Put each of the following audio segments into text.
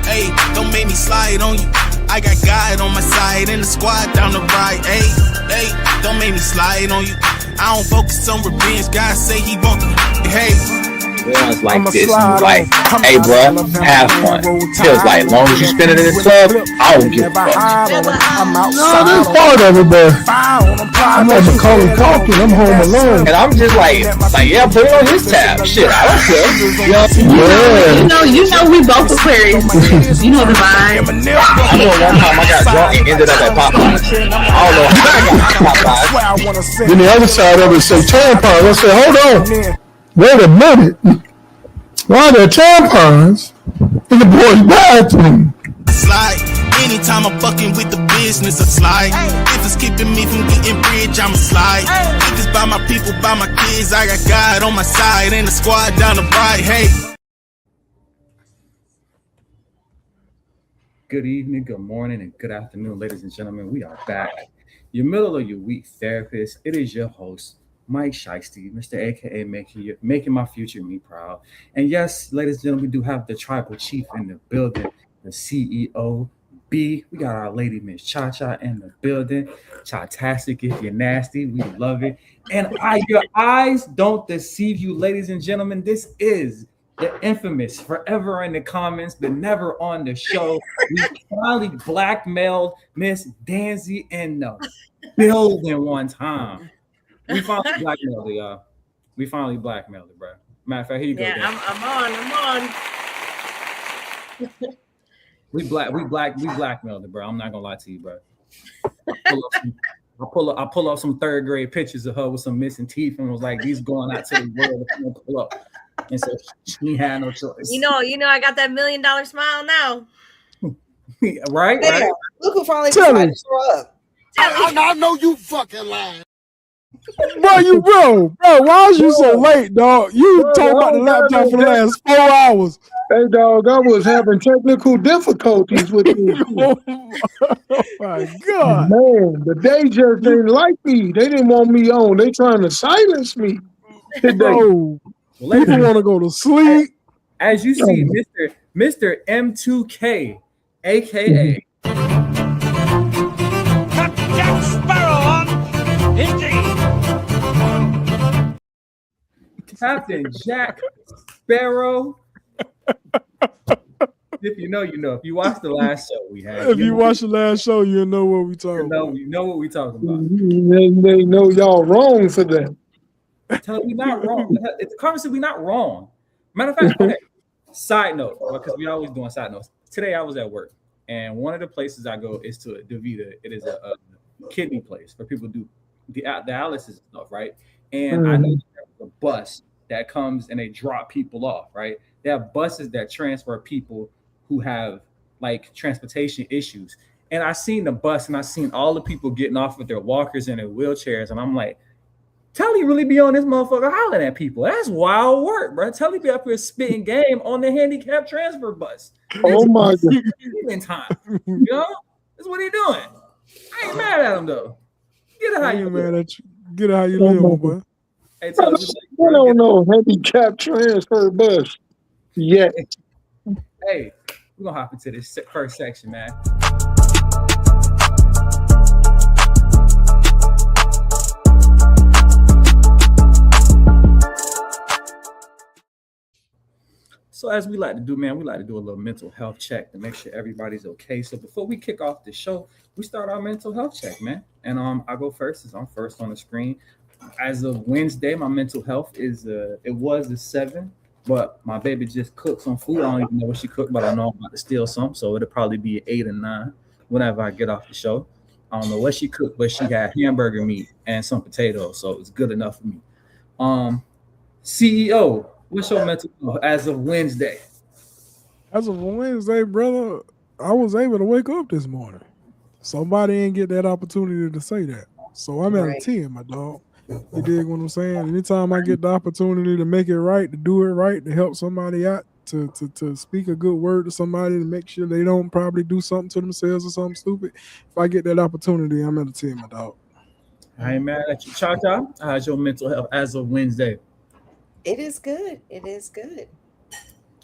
Hey, don't make me slide on you. I got God on my side and the squad down the right. Hey, don't make me slide on you. I don't focus on revenge. God say he want the Feels like this, and like, hey, bro, have fun. Feels like, as long as you spend it in the club, I don't give a fuck. No, there's part of it, but I'm on the Macaulay Culkin. I'm home alone. And I'm just like, yeah, put it on his tab. Shit, I don't care. You know, we both Aquarius. You know the vibe. I know one time I got drunk and ended up at Popeyes. I don't know how I got Popeyes. Then the other side of it say tampons. I said, hold on. Wait a minute. Why are there tampons in the boys' bathroom? slide. Anytime I'm fucking with the business, I slide. If it's keeping me from getting rich, I'ma slide. If it's by my people, by my kids, I got God on my side and the squad down the right. Hey. Good evening, good morning, and good afternoon, ladies and gentlemen. We are back. Your middle of your week therapist. It is your host, Mike Shiesty, Mr. AKA making my future me proud. And yes, ladies and gentlemen, we do have the tribal chief in the building, the CEO B. We got our lady Miss Cha Cha in the building. Cha-tastic if you're nasty, we love it. And your eyes don't deceive you, ladies and gentlemen. This is the infamous, forever in the comments, but never on the show. We finally blackmailed Miss Danzy in the building one time. We finally blackmailed it, y'all. We finally blackmailed it, bro. Matter of fact, here you go. Yeah, I'm on. We blackmailed it, bro. I'm not gonna lie to you, bro. I pull up some third grade pictures of her with some missing teeth and was like, these going out to the world if you don't pull up. And so she had no choice. You know, I got that $1 million smile now. right? Yeah, Right? look who finally decided to show up. I know you fucking lying. Bro, why is you so late, dog? You talking about the laptop for the last 4 hours. Hey, dog, I was having technical difficulties with you. Oh my God. Man, but they just didn't like me. They didn't want me on. They trying to silence me today. Bro, people want to go to sleep. As you see, Mr. M2K, aka Jack Sparrow, indeed. Captain Jack Sparrow. If you know, you know. If you watched the last show we had, If you watch the last show, you'll know what we talking about. You know what we talking about. They know y'all wrong for that. Tell them we not wrong. It's currency. We not wrong. Matter of fact, okay. Side note, because we always doing side notes. Today I was at work, and one of the places I go is to DaVita. It is a kidney place where people do the dialysis and stuff, right? And I know there's a bus that comes and they drop people off, right? They have buses that transfer people who have like transportation issues. And I seen the bus and I seen all the people getting off with their walkers and their wheelchairs, and I'm like, Telly really be on this motherfucker hollering at people. That's wild work, bro. Telly be up here spitting game on the handicap transfer bus. Oh my God. In time. You know? That's what he doing. I ain't mad at him though. Get it how you mad at you. Get it how you live, boy. Hey, Telly, I don't know handicap transfer bus yet. Hey, we're gonna hop into this first section, man. So as we like to do, man, we like to do a little mental health check to make sure everybody's okay. So before we kick off the show, we start our mental health check, man. And I go first, as I'm first on the screen. As of Wednesday, my mental health is it was a 7, but my baby just cooked some food. I don't even know what she cooked, but I know I'm about to steal some, so it'll probably be an 8 or 9 whenever I get off the show. I don't know what she cooked, but she had hamburger meat and some potatoes, so it's good enough for me. CEO, what's your mental health as of Wednesday? As of Wednesday, brother, I was able to wake up this morning. Somebody didn't get that opportunity to say that. So I'm at a 10, my dog. You dig what I'm saying? Anytime I get the opportunity to make it right, to do it right, to help somebody out, to speak a good word to somebody, to make sure they don't probably do something to themselves or something stupid. If I get that opportunity, I'm at a 10, my dog. I ain't mad at you. Cha-Cha, how's your mental health as of Wednesday? It is good. It is good.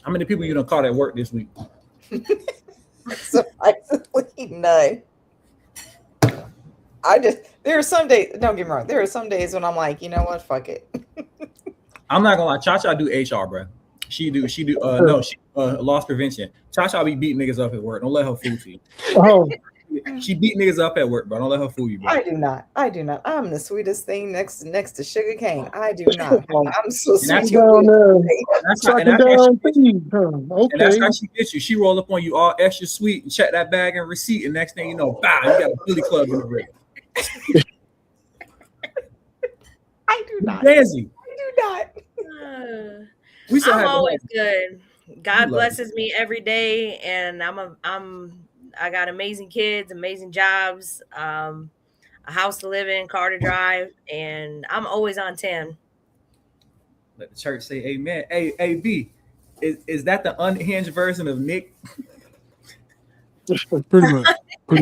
How many people you done caught at work this week? Surprisingly, none. There are some days, don't get me wrong, there are some days when I'm like, you know what, fuck it. I'm not gonna lie, Cha-Cha do HR, bro. She loss prevention. Cha-Cha be beating niggas up at work. Don't let her fool you. Oh, She beat niggas up at work, bro. Don't let her fool you, bro. I do not. I'm the sweetest thing next to sugar cane. I do not. I'm so sweet. down there. That's Sucking down feed, huh? And Okay. that's how she gets you. She roll up on you all extra sweet and check that bag and receipt. And next thing you know, bow, you got a Billy Club in the rig. I do not. Danzy. I do not. We still I'm have always good. God love blesses me every day, and I got amazing kids, amazing jobs, a house to live in, car to drive, and I'm always on 10. Let the church say amen. Hey, B, is that the unhinged version of Nick? Pretty much. I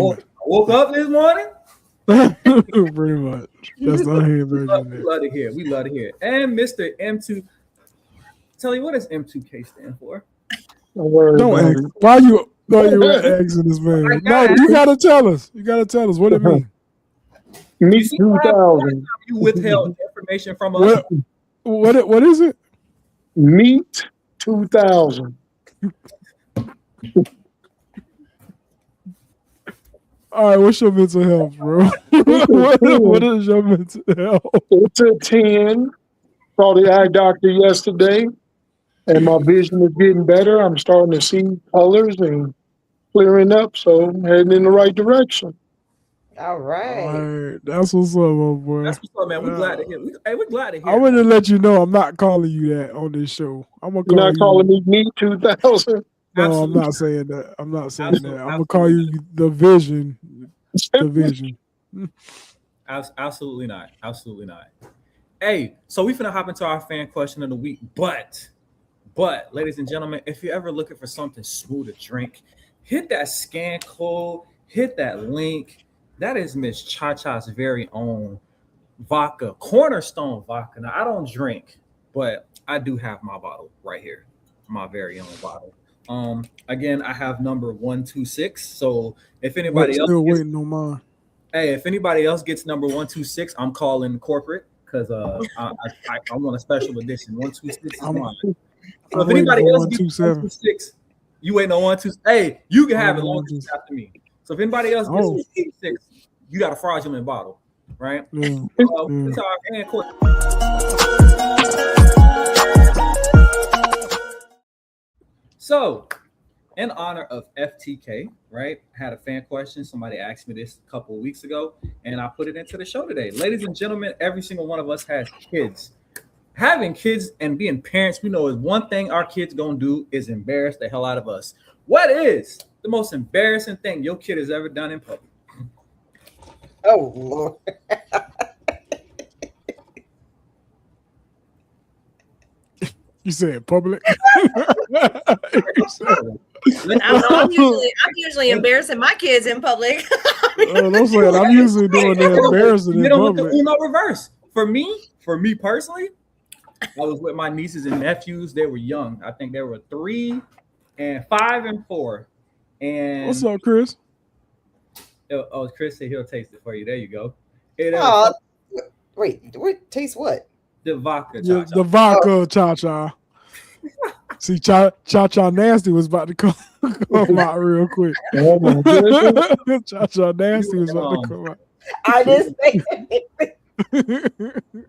woke up this morning. Pretty much. That's the unhinged version. We love to hear. We love to hear. And Mr. M2. Tell you, what does M2K stand for? Don't ask. Why you asking this man? No, you gotta tell us. You gotta tell us what it means. Meet 2000. You withheld information from us. What is it? Meet 2000. All right, what's your mental health, bro? What is your mental health? It's a 10. Saw the eye doctor yesterday, and my vision is getting better. I'm starting to see colors and clearing up, so I'm heading in the right direction. All right. That's what's up, my boy. That's what's up, man. We're glad to hear. We're glad to hear. I want to let you know I'm not calling you that on this show. I'm gonna call You're not calling me Meet 2000? No, Absolutely. I'm not saying that. I'm not saying that. I'm gonna call you the Vision. The Vision. Absolutely not. Absolutely not. Hey, so we finna hop into our fan question of the week. But, ladies and gentlemen, if you're ever looking for something smooth to drink, hit that scan code, hit that link. That is Miss Cha-Cha's very own vodka, Cornerstone vodka. Now, I don't drink, but I do have my bottle right here, my very own bottle. Again, I have number 126. So if anybody else waiting on mine. Hey, if anybody else gets number 126, I'm calling corporate because I want a special edition. 126 is mine. So if anybody else gets 126, you waiting on 126. Hey, you can have it long as after me. So if anybody else gets 126, you got a fraudulent bottle, right? It's our fan court. So, in honor of FTK, right? I had a fan question. Somebody asked me this a couple of weeks ago, and I put it into the show today. Ladies and gentlemen, every single one of us has kids. Having kids and being parents, we know is one thing our kids gonna do is embarrass the hell out of us. What is the most embarrassing thing your kid has ever done in public? Oh, Lord. You said public? I'm usually embarrassing my kids in public. I'm saying I'm usually doing the embarrassing in public. Uno reverse. For me personally, I was with my nieces and nephews. They were young. I think they were 3 and 5 and 4. And what's up, Chris? Oh, Chris said he'll taste it for you. There you go. Wait, taste what? The vodka. Yeah, the vodka Cha-Cha. See, Cha-Cha Nasty was about to come out real quick. Oh my goodness. Cha-Cha Nasty was about to come out. I didn't say anything.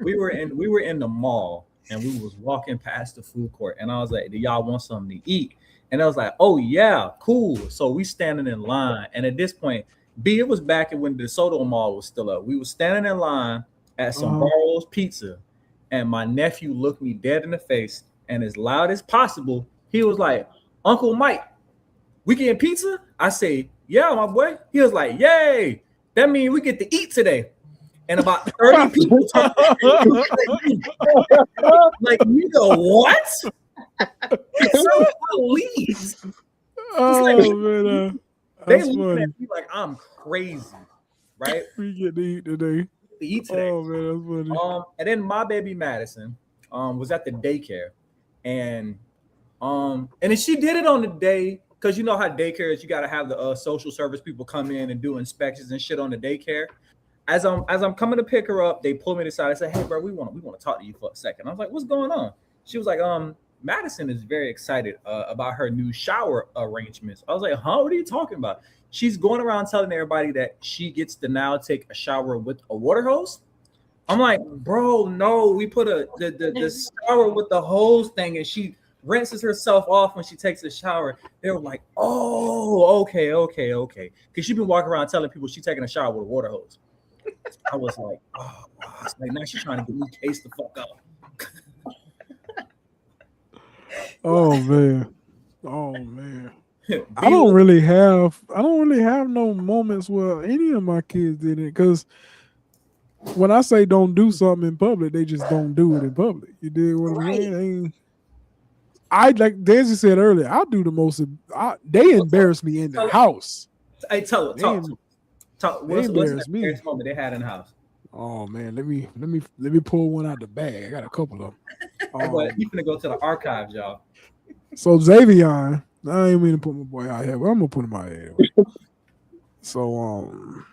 We were in the mall and we was walking past the food court and I was like, do y'all want something to eat? And I was like, oh yeah, cool. So we standing in line, and at this point, B, it was back when the DeSoto Mall was still up. We were standing in line at some Barrow's Pizza, and my nephew looked me dead in the face, and as loud as possible, he was like, Uncle Mike, we getting pizza? I say, yeah, my boy. He was like, yay, that means we get to eat today. And about 30 people like, nigga, what? So please. Man, they looking at me like I'm crazy, right? We get to eat today. Oh man, that's funny. And then my baby Madison was at the daycare, and And then she did it on the day because you know how daycare is. You got to have the social service people come in and do inspections and shit on the daycare. As I'm coming to pick her up, they pull me aside and say, "Hey, bro, we want to talk to you for a second." I was like, "What's going on?" She was like, Madison is very excited about her new shower arrangements." I was like, "Huh? What are you talking about?" She's going around telling everybody that she gets to now take a shower with a water hose. I'm like, "Bro, no, we put the shower with the hose thing, and she rinses herself off when she takes a shower." They were like, "Oh, okay." Because she's been walking around telling people she's taking a shower with a water hose. I was like, "Oh, wow." Like now she's trying to get me case the fuck up. Oh man. I don't really have no moments where any of my kids did it, because when I say don't do something in public, they just don't do it in public. You dig what I'm saying? I like Daisy said earlier, I do the most. They embarrass me in the house. Hey, talk. What's the embarrassing moment they had in the house? Oh man, let me pull one out the bag. I got a couple of them. You gonna go to the archives, y'all. So Xavier, I ain't mean to put my boy out here, but I'm gonna put him out here anyway. So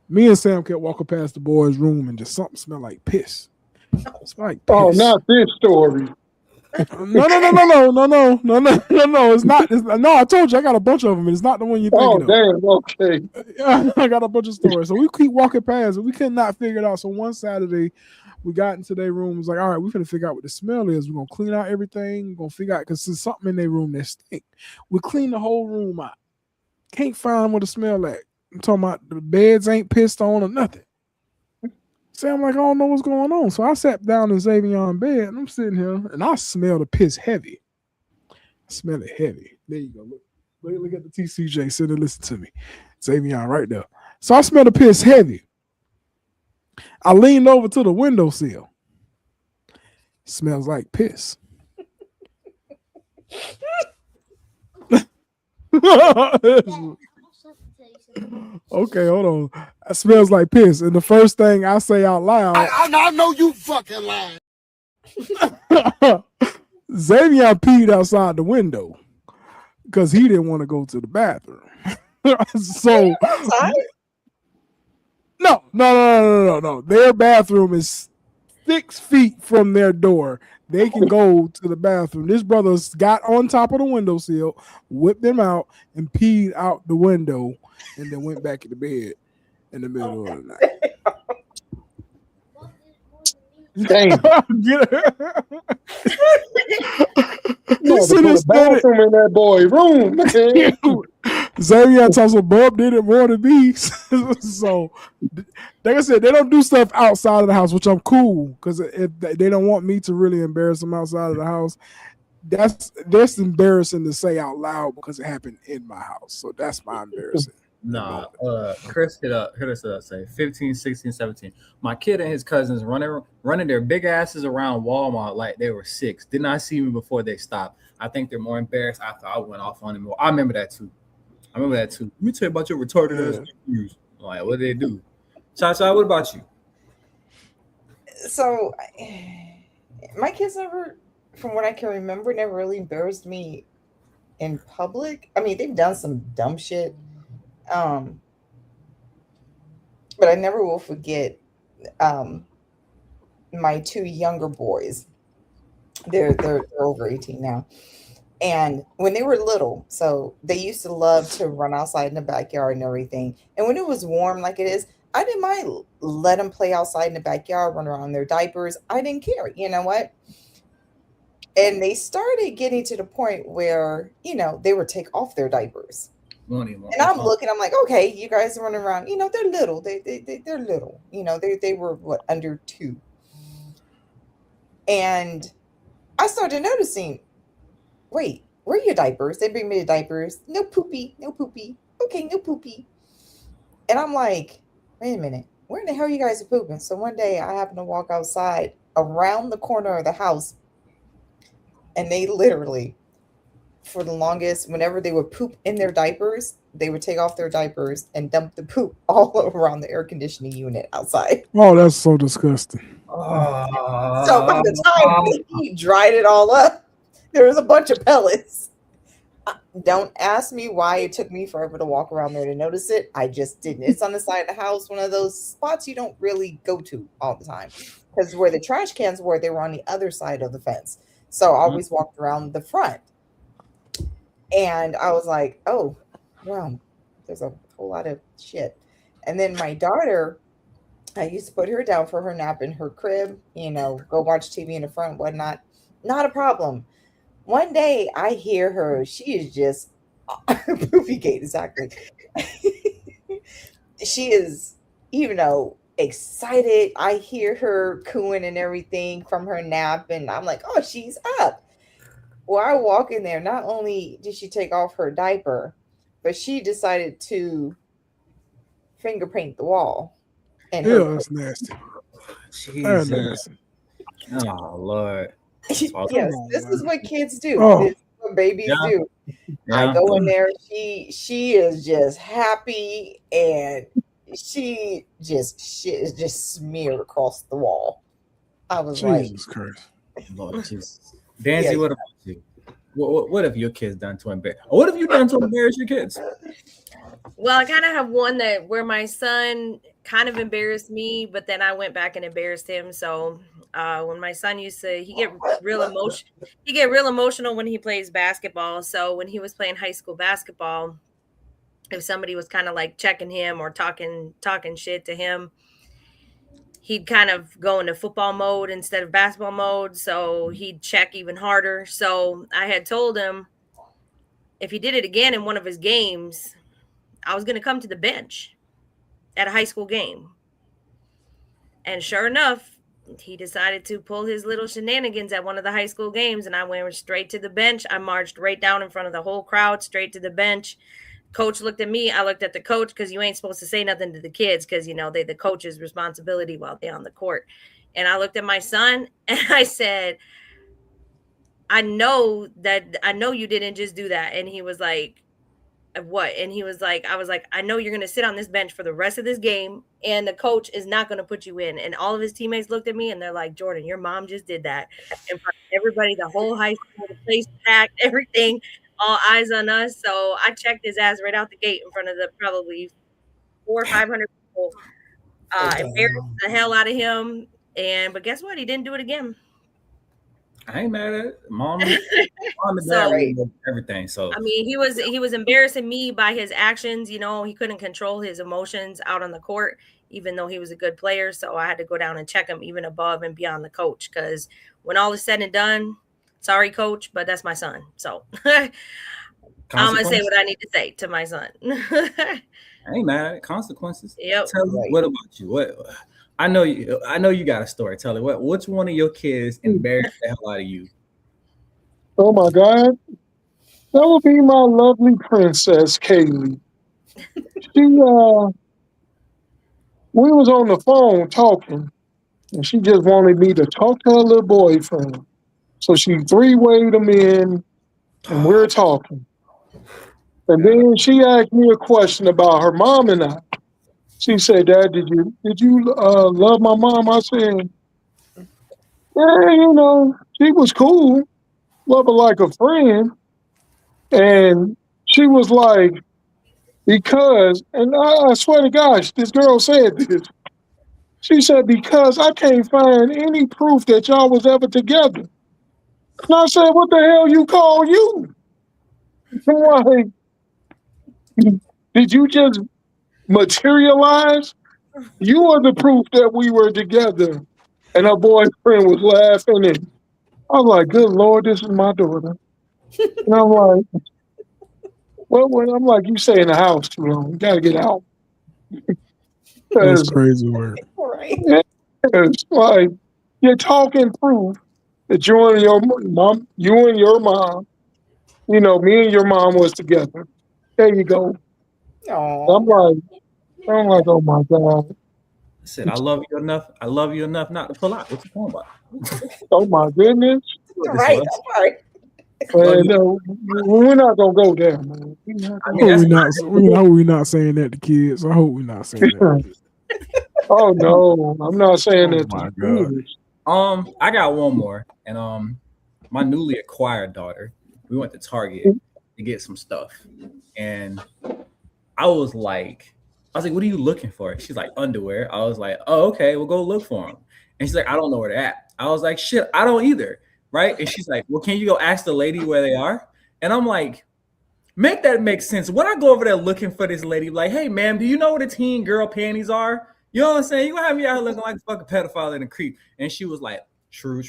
me and Sam kept walking past the boys' room and just something smelled like piss. It's like piss. Oh, not this story. No. It's not. No, I told you I got a bunch of them. And it's not the one you're thinking of. Oh, damn. Okay. I got a bunch of stories. So we keep walking past and we could not figure it out. So one Saturday, we got into their room. It was like, all right, we're going to figure out what the smell is. We're going to clean out everything. We're going to figure out, because there's something in their room that stink. We clean the whole room out. Can't find what the smell like. I'm talking about the beds ain't pissed on or nothing. So I'm like, I don't know what's going on. So I sat down in Xavier's bed and I'm sitting here and I smell the piss heavy. I smell it heavy. There you go. Look at the TCJ. Sit and listen to me. Xavier right there. So I smell the piss heavy. I leaned over to the windowsill. Smells like piss. Okay, hold on. It smells like piss. And the first thing I say out loud, I know you fucking lying. Xavier peed outside the window because he didn't want to go to the bathroom. So no. Their bathroom is 6 feet from their door. They can go to the bathroom. This brother's got on top of the windowsill, whipped them out, and peed out the window, and then went back in the bed in the middle of the night. Damn. The bathroom in that boy room. Xavier tells him Bob did it more than me. So, like I said, they don't do stuff outside of the house, which I'm cool, because if they don't want me to really embarrass them outside of the house, that's embarrassing to say out loud because it happened in my house. So that's my embarrassing. Nah, Chris hit us up, say 15, 16, 17. My kid and his cousins running their big asses around Walmart like they were 6. Did not see me before they stopped. I think they're more embarrassed after I went off on them. I remember that too. Let me tell you about your retarded ass news. Like, what did they do? Cha-Cha, what about you? So, my kids never, from what I can remember, never really embarrassed me in public. I mean, they've done some dumb shit. But I never will forget my 2 younger boys. They're over 18 now. And when they were little, so they used to love to run outside in the backyard and everything. And when it was warm like it is, I didn't mind let them play outside in the backyard, run around in their diapers. I didn't care. You know what? And they started getting to the point where, they would take off their diapers. And I'm looking, I'm like, okay, you guys are running around. They're little. They're little. They were under 2. And I started noticing, wait, where are your diapers? They bring me the diapers. No poopy. Okay, no poopy. And I'm like, wait a minute, where in the hell are you guys pooping? So one day I happened to walk outside around the corner of the house, and they literally, for the longest, whenever they would poop in their diapers, they would take off their diapers and dump the poop all around the air conditioning unit outside. Oh, that's so disgusting. So by the time he dried it all up, There was a bunch of pellets. Don't ask me why it took me forever to walk around there to notice it. I just didn't. It's on the side of the house, one of those spots you don't really go to all the time. Because where the trash cans were, they were on the other side of the fence. So I always walked around the front. And I was like, oh, wow, there's a whole lot of shit. And then my daughter, I used to put her down for her nap in her crib, go watch TV in the front, whatnot. Not a problem. One day I hear her, she is just poopy gate, exactly. She is, excited. I hear her cooing and everything from her nap, and I'm like, oh, she's up. Well, I walk in there. Not only did she take off her diaper, but she decided to finger paint the wall. And that's nasty. Jesus. Nasty. Oh, Lord. Yes, this is what kids do. This is what babies do. I go in there. She is just happy, and she is just smeared across the wall. I was Jesus Christ. Lord Jesus. Dancy, what about you? What have your kids done to embarrass? What have you done to embarrass your kids? Well, I kind of have one where my son kind of embarrassed me, but then I went back and embarrassed him. So when my son he get real emotional when he plays basketball. So when he was playing high school basketball, if somebody was kind of like checking him or talking shit to him, he'd kind of go into football mode instead of basketball mode. So he'd check even harder. So I had told him if he did it again in one of his games, I was going to come to the bench at a high school game. And sure enough, he decided to pull his little shenanigans at one of the high school games, and I went straight to the bench. I marched right down in front of the whole crowd, straight to the bench. Coach looked at me. I looked at the coach, because you ain't supposed to say nothing to the kids, because, they the coach's responsibility while they're on the court. And I looked at my son, and I said, I know you didn't just do that. And he was like, what? And he was like, I was like, I know you're going to sit on this bench for the rest of this game, and the coach is not going to put you in. And all of his teammates looked at me, and they're like, Jordan, your mom just did that in front of everybody, the whole high school, the place packed, everything, all eyes on us. So I checked his ass right out the gate in front of the probably 400 or 500 people, embarrassed the hell out of him. But guess what? He didn't do it again. I ain't mad at it. Mom and dad everything. So I mean, he was embarrassing me by his actions. He couldn't control his emotions out on the court, even though he was a good player. So I had to go down and check him even above and beyond the coach. Because when all is said and done, sorry, coach, but that's my son. So I'm gonna say what I need to say to my son. I ain't mad at it. Consequences. Yep. Tell me, what about you? What? I know you got a story. Tell it. Which one of your kids embarrassed the hell out of you? Oh my God. That would be my lovely princess, Kaylee. She we was on the phone talking, and she just wanted me to talk to her little boyfriend. So she three-wayed him in, and we're talking. And then she asked me a question about her mom and I. She said, Dad, did you love my mom? I said, yeah, she was cool. Love her like a friend. And she was like, because, and I swear to gosh, this girl said this. She said, because I can't find any proof that y'all was ever together. And I said, what the hell you call you? Like, did you just materialize? You are the proof that we were together. And her boyfriend was laughing, and I was like, good Lord, this is my daughter. And I'm like, I'm like, you stay in the house too long. You got to get out. That's crazy word. Right. It's like, you're talking proof that you and your mom, me and your mom was together. There you go. I'm like, oh my God. I said, I love you enough. I love you enough not to pull out. What you talking about? Oh my goodness. Right. No, we're not gonna go there, man. I hope we're not saying that to kids. I hope we're not saying that. Oh no, I'm not saying that to God. kids. I got one more, and my newly acquired daughter, we went to Target to get some stuff, and I was like, what are you looking for? She's like, underwear. I was like, oh, okay, we'll go look for them. And she's like, I don't know where they're at. I was like, shit, I don't either. Right? And she's like, well, can you go ask the lady where they are? And I'm like, make that make sense. When I go over there looking for this lady, like, hey, ma'am, do you know what a teen girl panties are? You know what I'm saying? You gonna have me out looking like a fucking pedophile and a creep. And she was like, true.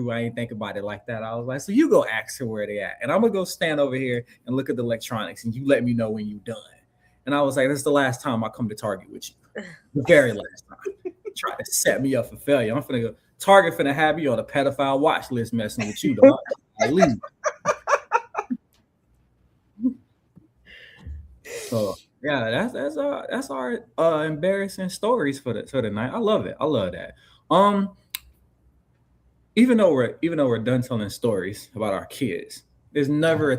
I ain't think about it like that. I was like, so you go ask her where they at. And I'm gonna go stand over here and look at the electronics, and you let me know when you're done. And I was like, this is the last time I come to Target with you. The very last time. Try to set me up for failure. I'm finna go. Target finna have you on a pedophile watch list messing with you, dog. I leave. So yeah, that's our embarrassing stories for the night. I love it. I love that. Even though we're done telling stories about our kids, there's never a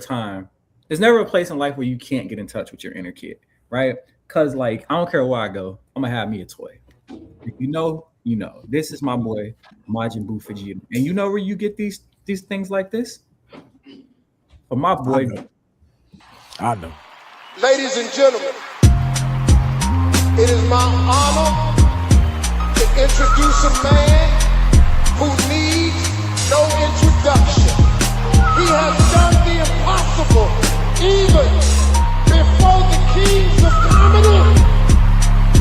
place in life where you can't get in touch with your inner kid, right? Because like I don't care where I go, I'm gonna have me a toy. If you know, you know. This is my boy Majin Buu Vegeta, and you know where you get these things like this? From my boy. I know. Ladies and gentlemen, it is my honor to introduce a man who needs no introduction. He has done the impossible even before the kings of comedy.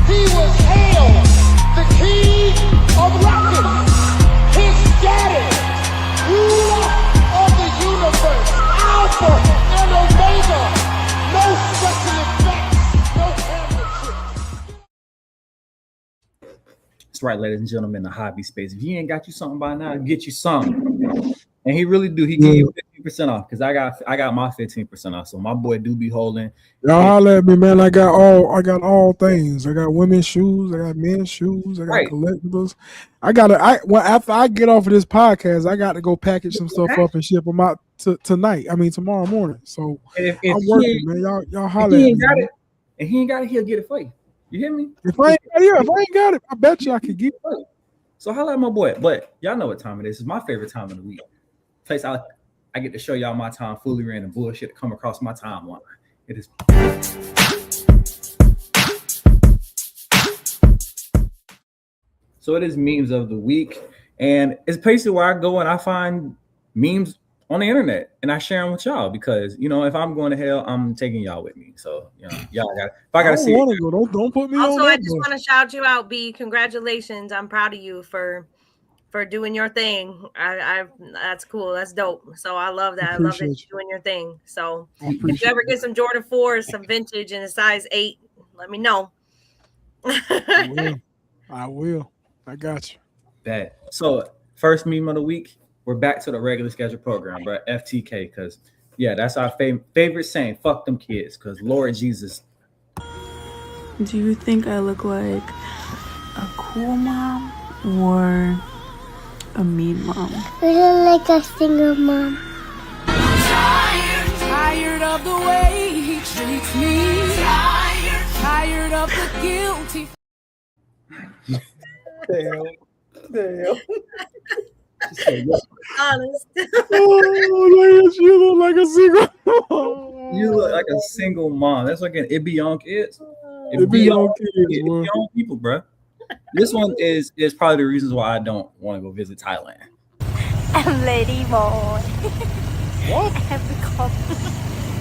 He was hailed the king of rockets, his daddy, ruler of the universe, Alpha and Omega. No special effects, no camera tricks. That's right, ladies and gentlemen, the hobby space. If you ain't got you something by now, get you something. And he really do. He give you 15% off because I got my 15% off. So my boy do be holding. Y'all holler at me, man. I got all things. I got women's shoes. I got men's shoes. I got collectibles. After I get off of this podcast, I got to go package some stuff up and ship them out tonight. I mean tomorrow morning. So if I'm working, man. Y'all holler at me. And he ain't got it, he'll get it for you. You hear me? If I ain't got it, I bet you I could get it. So holla at my boy. But y'all know what time it is. It's my favorite time of the week. Place I get to show y'all my tomfoolery and the bullshit that come across my timeline. It is. So it is memes of the week, and it's basically where I go and I find memes on the internet and I share them with y'all because if I'm going to hell, I'm taking y'all with me. So y'all got. If I gotta see, don't put me on. Also, I just want to shout you out, B. Congratulations! I'm proud of you for doing your thing. I that's cool. That's dope. So I love that. I love that you're doing your thing. So if you ever get some Jordan 4s, some vintage in a size 8, let me know. I will. I got you. Bet. So first meme of the week, we're back to the regular schedule program, bro. FTK, because that's our favorite saying. Fuck them kids, because Lord Jesus. Do you think I look like a cool mom or a mean mom? I look like a single mom. Tired of the way he treats me. Tired of the guilty. Damn. Honest. You look like a single mom. You look like a single mom. That's like it be on kids. It be on kids, it be on people, bro. This one is probably the reasons why I don't want to go visit Thailand. I'm Lady Boy. What?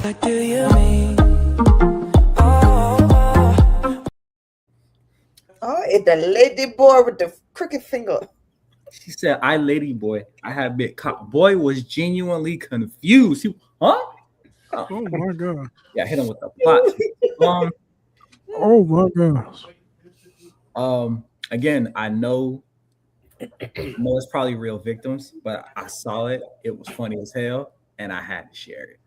What do you mean? Oh, it's the lady boy with the crooked finger. She said, I lady boy. I have been caught. Boy was genuinely confused. Huh? Oh my god. Yeah, hit him with the plot. Oh my gosh. Again, I know it's probably real victims, but I saw it. It was funny as hell, and I had to share it.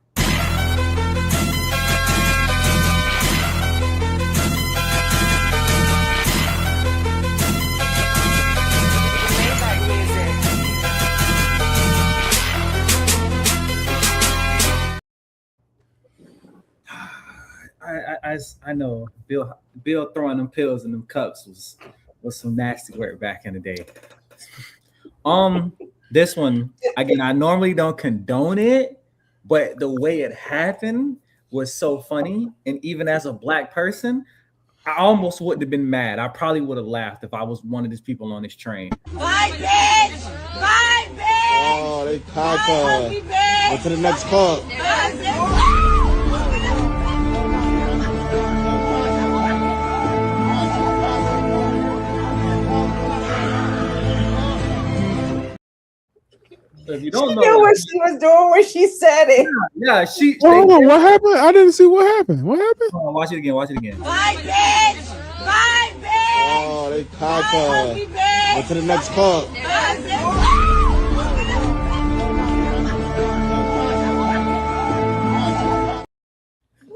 I know Bill throwing them pills in them cups was some nasty work back in the day. This one, again, I normally don't condone it, but the way it happened was so funny. And even as a black person, I almost wouldn't have been mad. I probably would have laughed if I was one of these people on this train. Fight, bitch! Fight, bitch! Oh, they cocked. Go to the next club. So if you She knew what she was doing when she said it. Yeah, she. Hold on, what happened? I didn't see what happened. What happened? Oh, watch it again. Watch it again. Fight, bitch! Fight, bitch! Oh, they cocked. Go to the next club.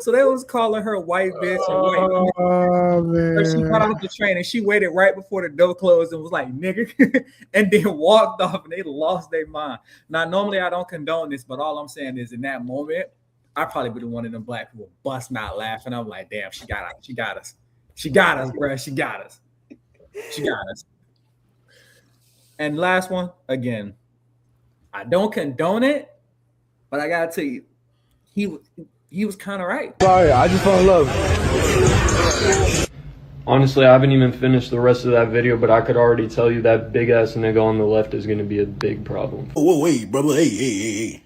So they was calling her white bitch and white bitch. Oh, man. So she got off the train and she waited right before the door closed and was like, nigga, and then walked off and they lost their mind. Now, normally I don't condone this, but all I'm saying is in that moment, I probably would have one of them black people busting out laughing. I'm like, damn, she got us. She got us. She got us, bro. She got us. She got us. And last one, again, I don't condone it, but I gotta tell you, he was kind of right. Sorry, I just fell in love. Honestly, I haven't even finished the rest of that video, but I could already tell you that big ass nigga on the left is gonna be a big problem. Oh, wait, brother. Hey.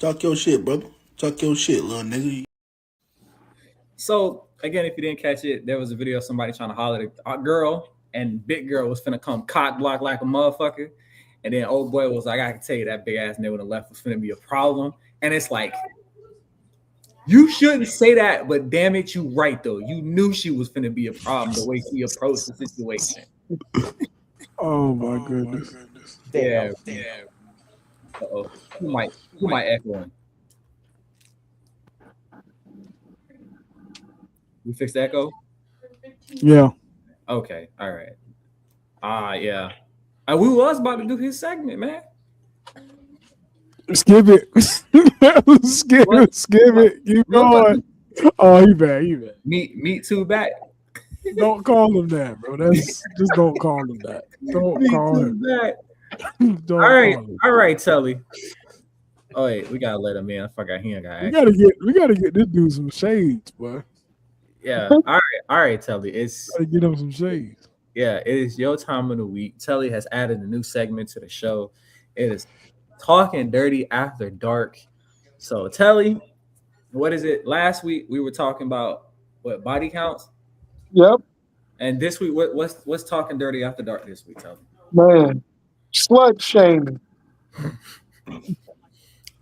Talk your shit, brother. Talk your shit, little nigga. So, again, if you didn't catch it, there was a video of somebody trying to holler at a girl, and big girl was finna come cock block like a motherfucker. And then old boy was like, I can tell you that big ass nigga on the left was finna be a problem. And it's like, you shouldn't say that, but damn it, you right though. You knew she was finna be a problem the way she approached the situation. Oh my goodness. Yeah. Uh-oh. Who might echo him? We fixed the echo? Yeah. Okay. All right. Yeah. We was about to do his segment, man. Skip it. skip it. Keep going. Oh, he bad. Meat too back. Don't call him that, bro. Just don't call him that. Don't call him that. Don't all right, Telly. Oh wait, we gotta let him in. I forgot he ain't got. We gotta get this dude some shades, boy. Yeah. All right, Telly. Gotta get him some shades. Yeah, it is your time of the week. Telly has added a new segment to the show. It is Talking Dirty After Dark. So, Telly, what is it? Last week we were talking about what, body counts? Yep. And this week, what's Talking Dirty After Dark this week, Telly? Man, slut shaming. And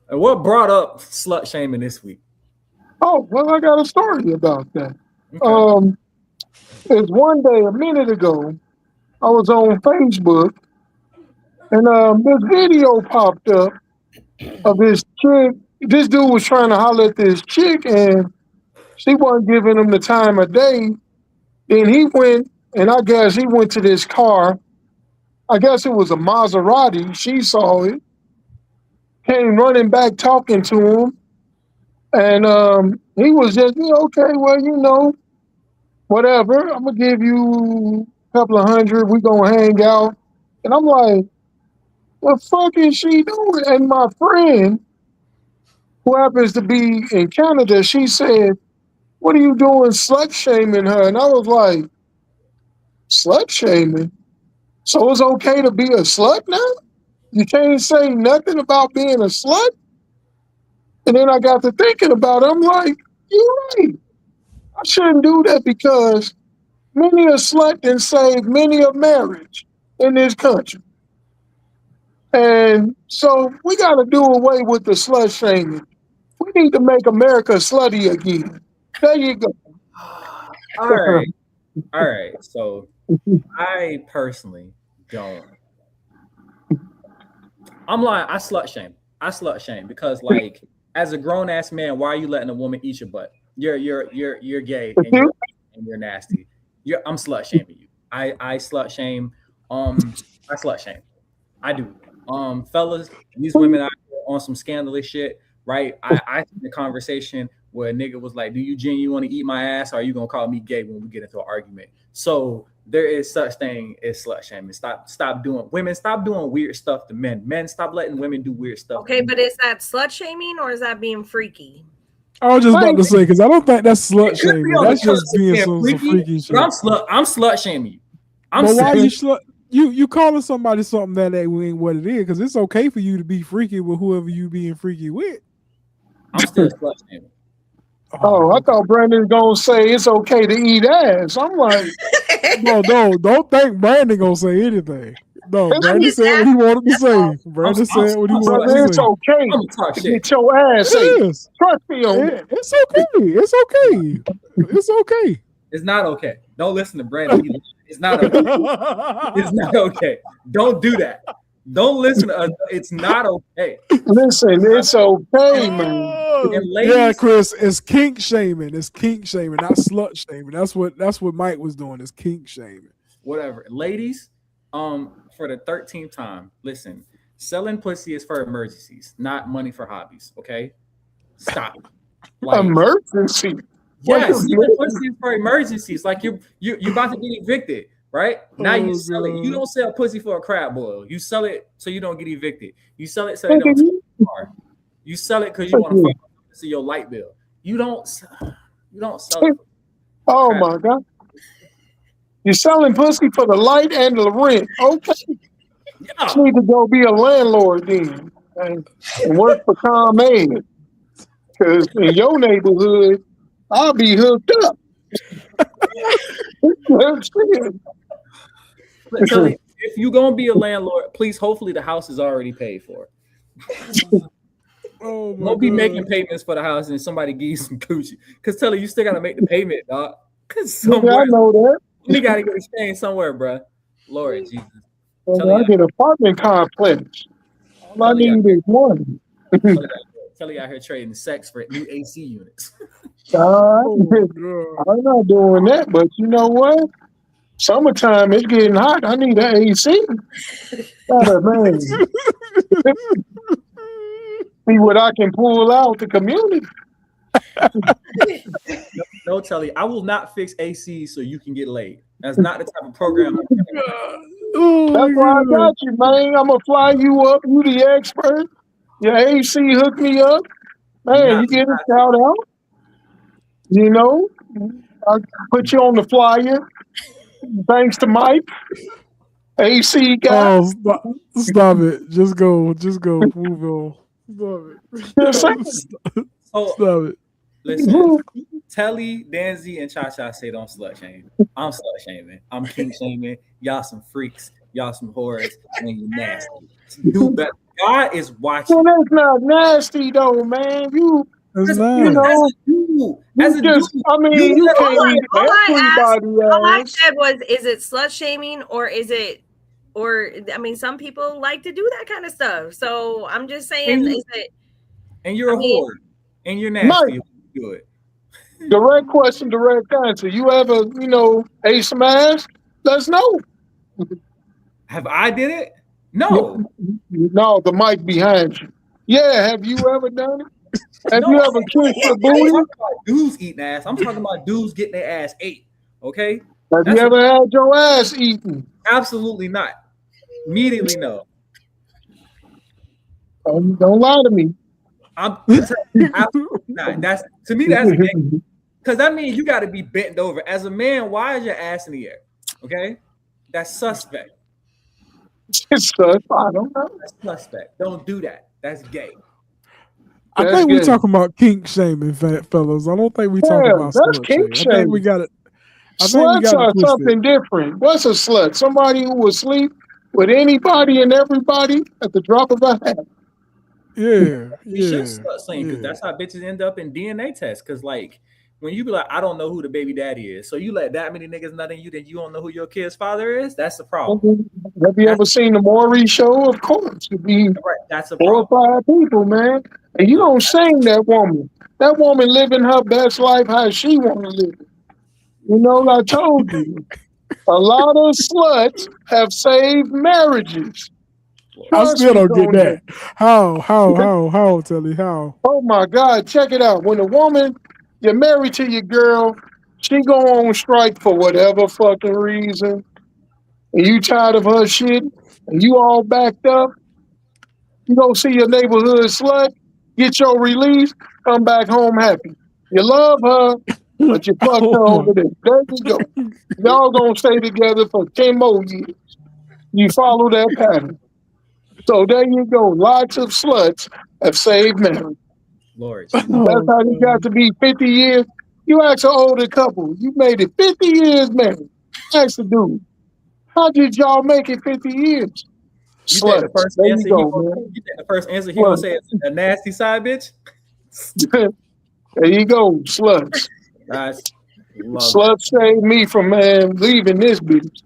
what brought up slut shaming this week? Oh, well, I got a story about that. Okay. It's one day, a minute ago, I was on Facebook, and this video popped up of this chick. This dude was trying to holler at this chick, and she wasn't giving him the time of day. Then he went, and I guess he went to this car. I guess it was a Maserati. She saw it, came running back talking to him, and he was just, okay, well, whatever, I'm going to give you a couple of $100. We're going to hang out. And I'm like, what the fuck is she doing? And my friend, who happens to be in Canada, she said, what are you doing slut shaming her? And I was like, slut shaming? So it's okay to be a slut now? You can't say nothing about being a slut? And then I got to thinking about it. I'm like, you're right. I shouldn't do that because many a slut can save many a marriage in this country. And so we got to do away with the slut shaming. We need to make America slutty again. There you go. All right. So I personally don't. I'm lying. I slut shame because, like, as a grown ass man, why are you letting a woman eat your butt? You're gay and you're nasty. I'm slut shaming you. I slut shame. I slut shame. I do. Fellas, these women out here on some scandalous shit, right? I had a conversation where a nigga was like, do you genuinely want to eat my ass, or are you gonna call me gay when we get into an argument? So there is such thing as slut shaming. Stop doing weird stuff to men. Men, stop letting women do weird stuff. Okay, but is that slut shaming or is that being freaky? I was just about to say, because I don't think that's slut shaming. That's just being some freaky shit. I'm slut shaming you. But why you slut? You calling somebody something that ain't what it is? Because it's okay for you to be freaky with whoever you being freaky with. I'm still slut shaming. Oh, I thought Brandon gonna say it's okay to eat ass. I'm like, no, don't think Brandon gonna say anything. No, Brandon said what he wanted to say. Brandon said what he wanted to say. It's okay to get your ass ate. Trust me on that. It's okay. It's okay. It's okay. It's not okay. Don't listen to Brandon. It's not okay. It's not okay. Don't do that. Don't listen to us. It's not okay. Listen, it's okay, man. Ladies, yeah, Chris, it's kink shaming. It's kink shaming, not slut shaming. That's what Mike was doing. Is kink shaming. Whatever, ladies. For the 13th time, listen. Selling pussy is for emergencies, not money for hobbies. Okay, stop. Like, emergency. Yes, selling pussy is for emergencies. Like you about to get evicted, right? Now you sell it. You don't sell pussy for a crab boil. You sell it so you don't get evicted. You sell it so they don't take your car. You sell it because you want to see your light bill. You don't sell it. Oh my God. You're selling pussy for the light and the rent. Okay. Yeah. You need to go be a landlord then and work for ComEd. Because in your neighborhood, I'll be hooked up. If you're going to be a landlord, please, hopefully the house is already paid for. Don't be making payments for the house and somebody give you some coochie. Because tell her you still got to make the payment, dog. Because I know that. You got to get exchange somewhere, bro. Lord Jesus. I get an apartment complex. All I need is one. Kelly out here trading sex for new AC units. I'm not doing that, but you know what? Summertime, it's getting hot. I need an AC. Man. See what I can pull out the community. No, Telly, I will not fix AC so you can get laid. That's not the type of program. That's why I got you, man. I'm gonna fly you up. You the expert. Your AC hook me up, man. You get a shout out. You know, I put you on the flyer. Thanks to Mike. AC guy. Oh, stop it. Just go. Move on. Stop it. Listen, Telly, Danzy, and Cha-Cha say don't slut shame. I'm slut shaming. I'm king shaming. Y'all some freaks. Y'all some whores. And you nasty. Do better. God is watching. Well, that's not nasty though, man. You know, you can't eat everybody. All I said was, is it slut shaming or is it? Or I mean, some people like to do that kind of stuff. So I'm just saying, is it? And you're a whore, and you're nasty. Mike, do it. Direct question, direct answer. You ever, ate some ass? Let us know. Have I did it? No. No, the mic behind you. Yeah, have you ever done it? Have you ever kissed the booty? I'm talking about dudes eating ass. I'm talking about dudes getting their ass ate. Okay. Have you ever had your ass eaten? Absolutely not. Immediately no. Don't lie to me. Absolutely not. That's to me. That's because that means you got to be bent over. As a man, why is your ass in the air? Okay, that's suspect. It's I don't know. That's suspect. Don't do that. That's gay. I think we're talking about kink shaming, fellas. I don't think we talking about that's kink shaming. I think we got it. Sluts are something different. What's a slut? Somebody who will sleep with anybody and everybody at the drop of a hat. Yeah, you should slut shame because that's how bitches end up in DNA tests. Because like when you be like, I don't know who the baby daddy is, so you let that many niggas nut in you, then you don't know who your kid's father is. That's the problem. Have you ever seen the Maury show? Of course, it'd be that's a 4 or 5 people, man, and you don't shame that woman. That woman living her best life how she want to live it. I told you, a lot of sluts have saved marriages. I still don't get that. How, Telly, how? Oh my God, check it out. When a woman, you're married to your girl, She go on strike for whatever fucking reason, and you tired of her shit, and you all backed up. You go see your neighborhood slut, get your release, come back home happy. You love her, but you fucked her over there. There you go. Y'all gonna stay together for 10 more years. You follow that pattern. So there you go. Lots of sluts have saved marriage. Lord, That's how you got to be 50 years. You ask an older couple, you made it 50 years married. Ask the dude, how did y'all make it 50 years? You think the Sluts. first There you answer go, man. you think the first answer he gonna say is a nasty side bitch? There you go, sluts. Guys, Sluts saved me from leaving this bitch.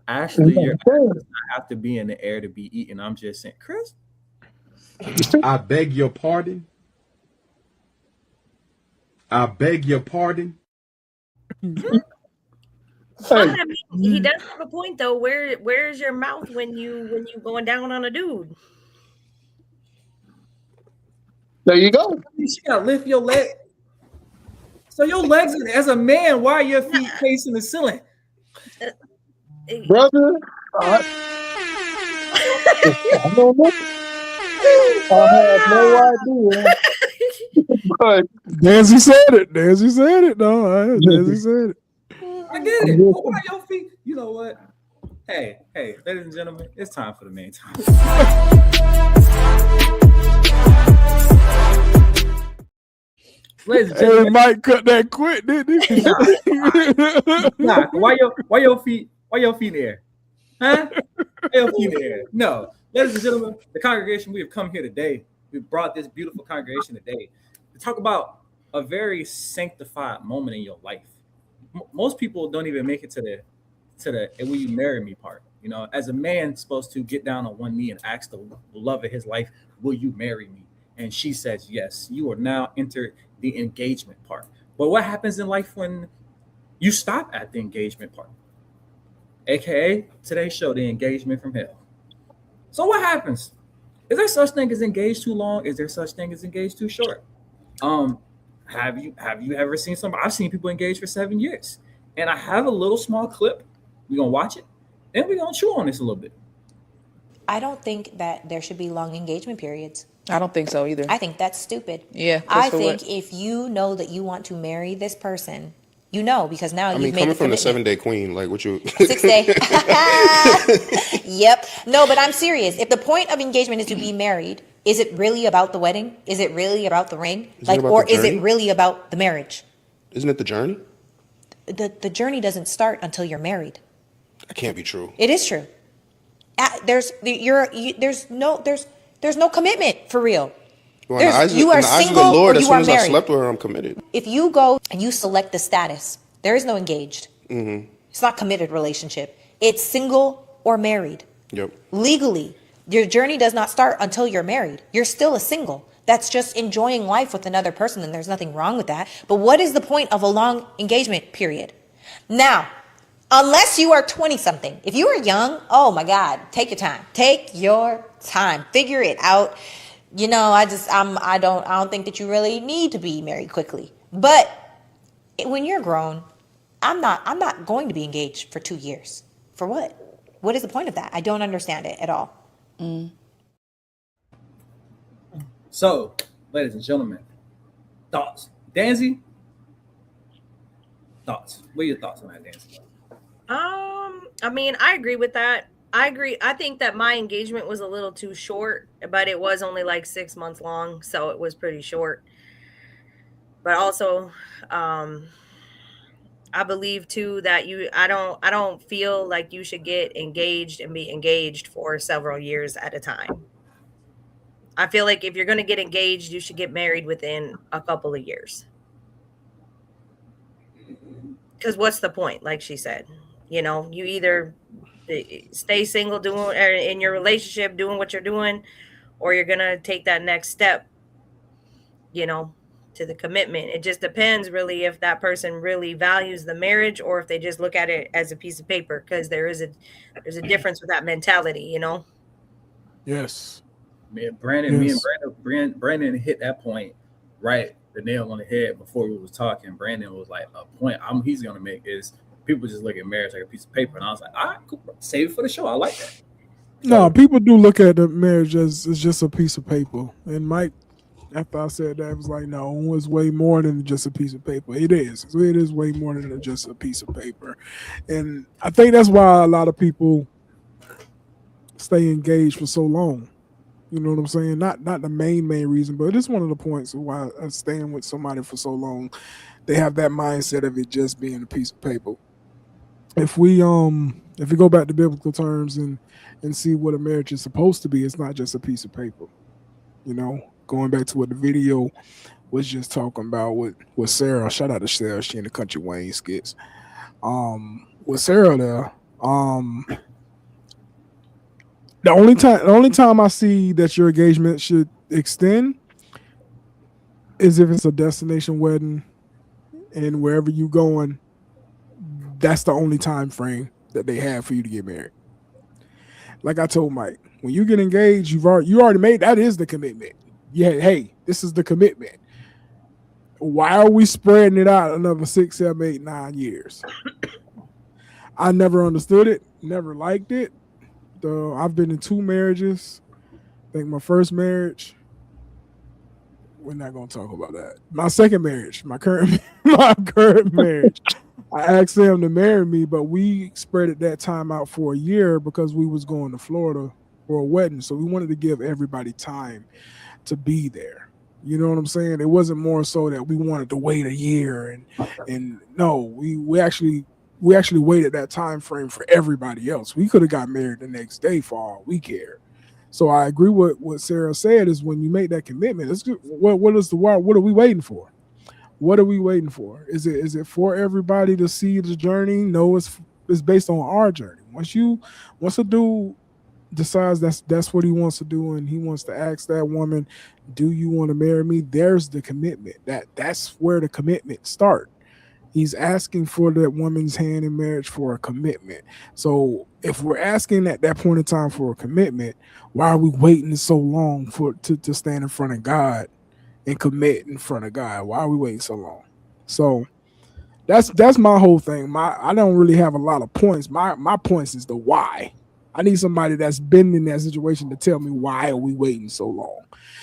Actually, your ass does not have to be in the air to be eaten. I'm just saying, Chris. I beg your pardon. I beg your pardon. I mean, he does have a point though. Where's your mouth when you going down on a dude? There you go. You gotta lift your leg. So your legs, as a man, why are your feet facing the ceiling? Brother, I don't know. I have no idea. But Danzy said it. Danzy said it. No, Danzy said it. I get it. But why your feet? You know what? Hey, ladies and gentlemen, it's time for the main topic. Ladies and gentlemen, Hey, Mike cut that quick, didn't he? Nah, why your feet in the air? Huh? Why your feet in the air? No. Ladies and gentlemen, the congregation, we have come here today. We brought this beautiful congregation today to talk about a very sanctified moment in your life. Most people don't even make it to the "will you marry me" part. You know, as a man supposed to get down on one knee and ask the love of his life, "Will you marry me?" And she says yes. You are now entered the engagement part. But what happens in life when you stop at the engagement part? AKA today's show, the engagement from hell. So what happens? Is there such thing as engaged too long? Is there such thing as engaged too short? Have you ever seen somebody? I've seen people engaged for 7 years, and I have a little small clip. We're gonna watch it, and we're gonna chew on this a little bit. I don't think that there should be long engagement periods. I don't think so either. I think that's stupid. Yeah. I think if you know that you want to marry this person, you know, because now you've made coming the from the commitment. 7-day queen, like what you 6 day. Yep. No, but I'm serious. If the point of engagement is to be married, is it really about the wedding? Is it really about the ring? Is it really about the marriage? Isn't it the journey? The journey doesn't start until you're married. That can't be true. It is true. There's no commitment for real. Well, you are single of the Lord, or you are married. As I slept with her, I'm committed. If you go and you select the status, there is no engaged. Mm-hmm. It's not committed relationship. It's single or married. Yep. Legally, your journey does not start until you're married. You're still a single. That's just enjoying life with another person, and there's nothing wrong with that. But what is the point of a long engagement period? Now, unless you are 20-something. If you are young, oh my God, take your time. Take your time. Figure it out. You know, I don't think that you really need to be married quickly. But when you're grown, I'm not going to be engaged for 2 years. For what? What is the point of that? I don't understand it at all. So, ladies and gentlemen, thoughts. Danzy? Thoughts. What are your thoughts on that, Danzy? I mean, I agree with that. I agree. I think that my engagement was a little too short, but it was only like 6 months long, so it was pretty short. But also, I believe too that I don't feel like you should get engaged and be engaged for several years at a time. I feel like if you're going to get engaged, you should get married within a couple of years. Because what's the point? Like she said, you know, you either stay single or in your relationship doing what you're doing, or you're going to take that next step, you know, to the commitment. It just depends really if that person really values the marriage or if they just look at it as a piece of paper, because there's a difference with that mentality, you know? Yes. Me and Brandon hit that point right the nail on the head before we was talking. Brandon was like, a point he's gonna make is people just look at marriage like a piece of paper, and I was like, all right, cool, save it for the show. I like that. No, people do look at the marriage as just a piece of paper. And Mike, after I said that, was like, no, it's way more than just a piece of paper. It is. It is way more than just a piece of paper. And I think that's why a lot of people stay engaged for so long. You know what I'm saying? Not the main reason, but it's one of the points of why I'm staying with somebody for so long. They have that mindset of it just being a piece of paper. If we go back to biblical terms and see what a marriage is supposed to be, it's not just a piece of paper. You know, going back to what the video was just talking about with Sarah. Shout out to Sarah, she in the Country Wayne skits. With Sarah there, the only time I see that your engagement should extend is if it's a destination wedding and wherever you going, that's the only time frame that they have for you to get married. Like I told Mike, when you get engaged, you already made, that is the commitment. Yeah, hey, this is the commitment. Why are we spreading it out another 6, 7, 8, 9 years? I never understood it, never liked it. I've been in 2 marriages. I think my first marriage, we're not gonna talk about that. My second marriage, my current marriage, I asked them to marry me, but we spread it that time out for a year because we was going to Florida for a wedding. So we wanted to give everybody time to be there. You know what I'm saying? It wasn't more so that we wanted to wait a year and no, we actually waited that time frame for everybody else. We could have got married the next day for all we care. So I agree with what Sarah said is when you make that commitment, it's good. What are we waiting for? What are we waiting for? Is it for everybody to see the journey? No, it's based on our journey. Once a dude decides that's what he wants to do and he wants to ask that woman, do you want to marry me? There's the commitment. That's where the commitment starts. He's asking for that woman's hand in marriage for a commitment. So if we're asking at that point in time for a commitment, why are we waiting so long to stand in front of God and commit in front of God? Why are we waiting so long? So that's my whole thing. I don't really have a lot of points. My points is the why. I need somebody that's been in that situation to tell me why are we waiting so long?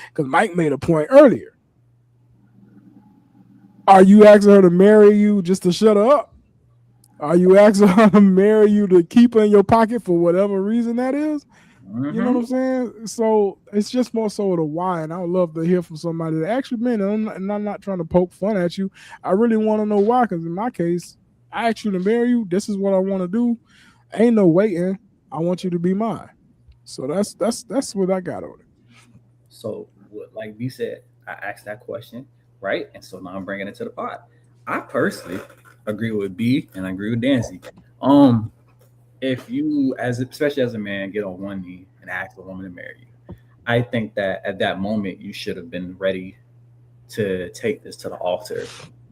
Because Mike made a point earlier. Are you asking her to marry you just to shut her up? Are you asking her to marry you to keep her in your pocket for whatever reason that is? Mm-hmm. You know what I'm saying? So it's just more so the why, and I would love to hear from somebody that actually been, and I'm not trying to poke fun at you. I really want to know why, because in my case, I asked you to marry you. This is what I want to do. Ain't no waiting. I want you to be mine. So that's what I got on it. So, like B said, I asked that question, right? And so now I'm bringing it to the pod. I personally agree with B and I agree with Dancy. If you, especially as a man, get on one knee and ask a woman to marry you, I think that at that moment you should have been ready to take this to the altar.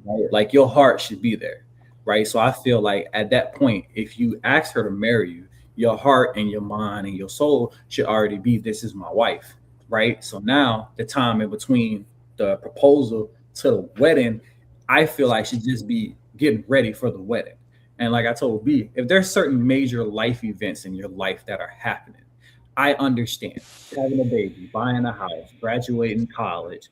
Right? Like your heart should be there, right? So I feel like at that point, if you ask her to marry you, your heart and your mind and your soul should already be, this is my wife, right? So now the time in between the proposal to the wedding, I feel like should just be getting ready for the wedding. And like I told B, if there's certain major life events in your life that are happening, I understand having a baby, buying a house, graduating college,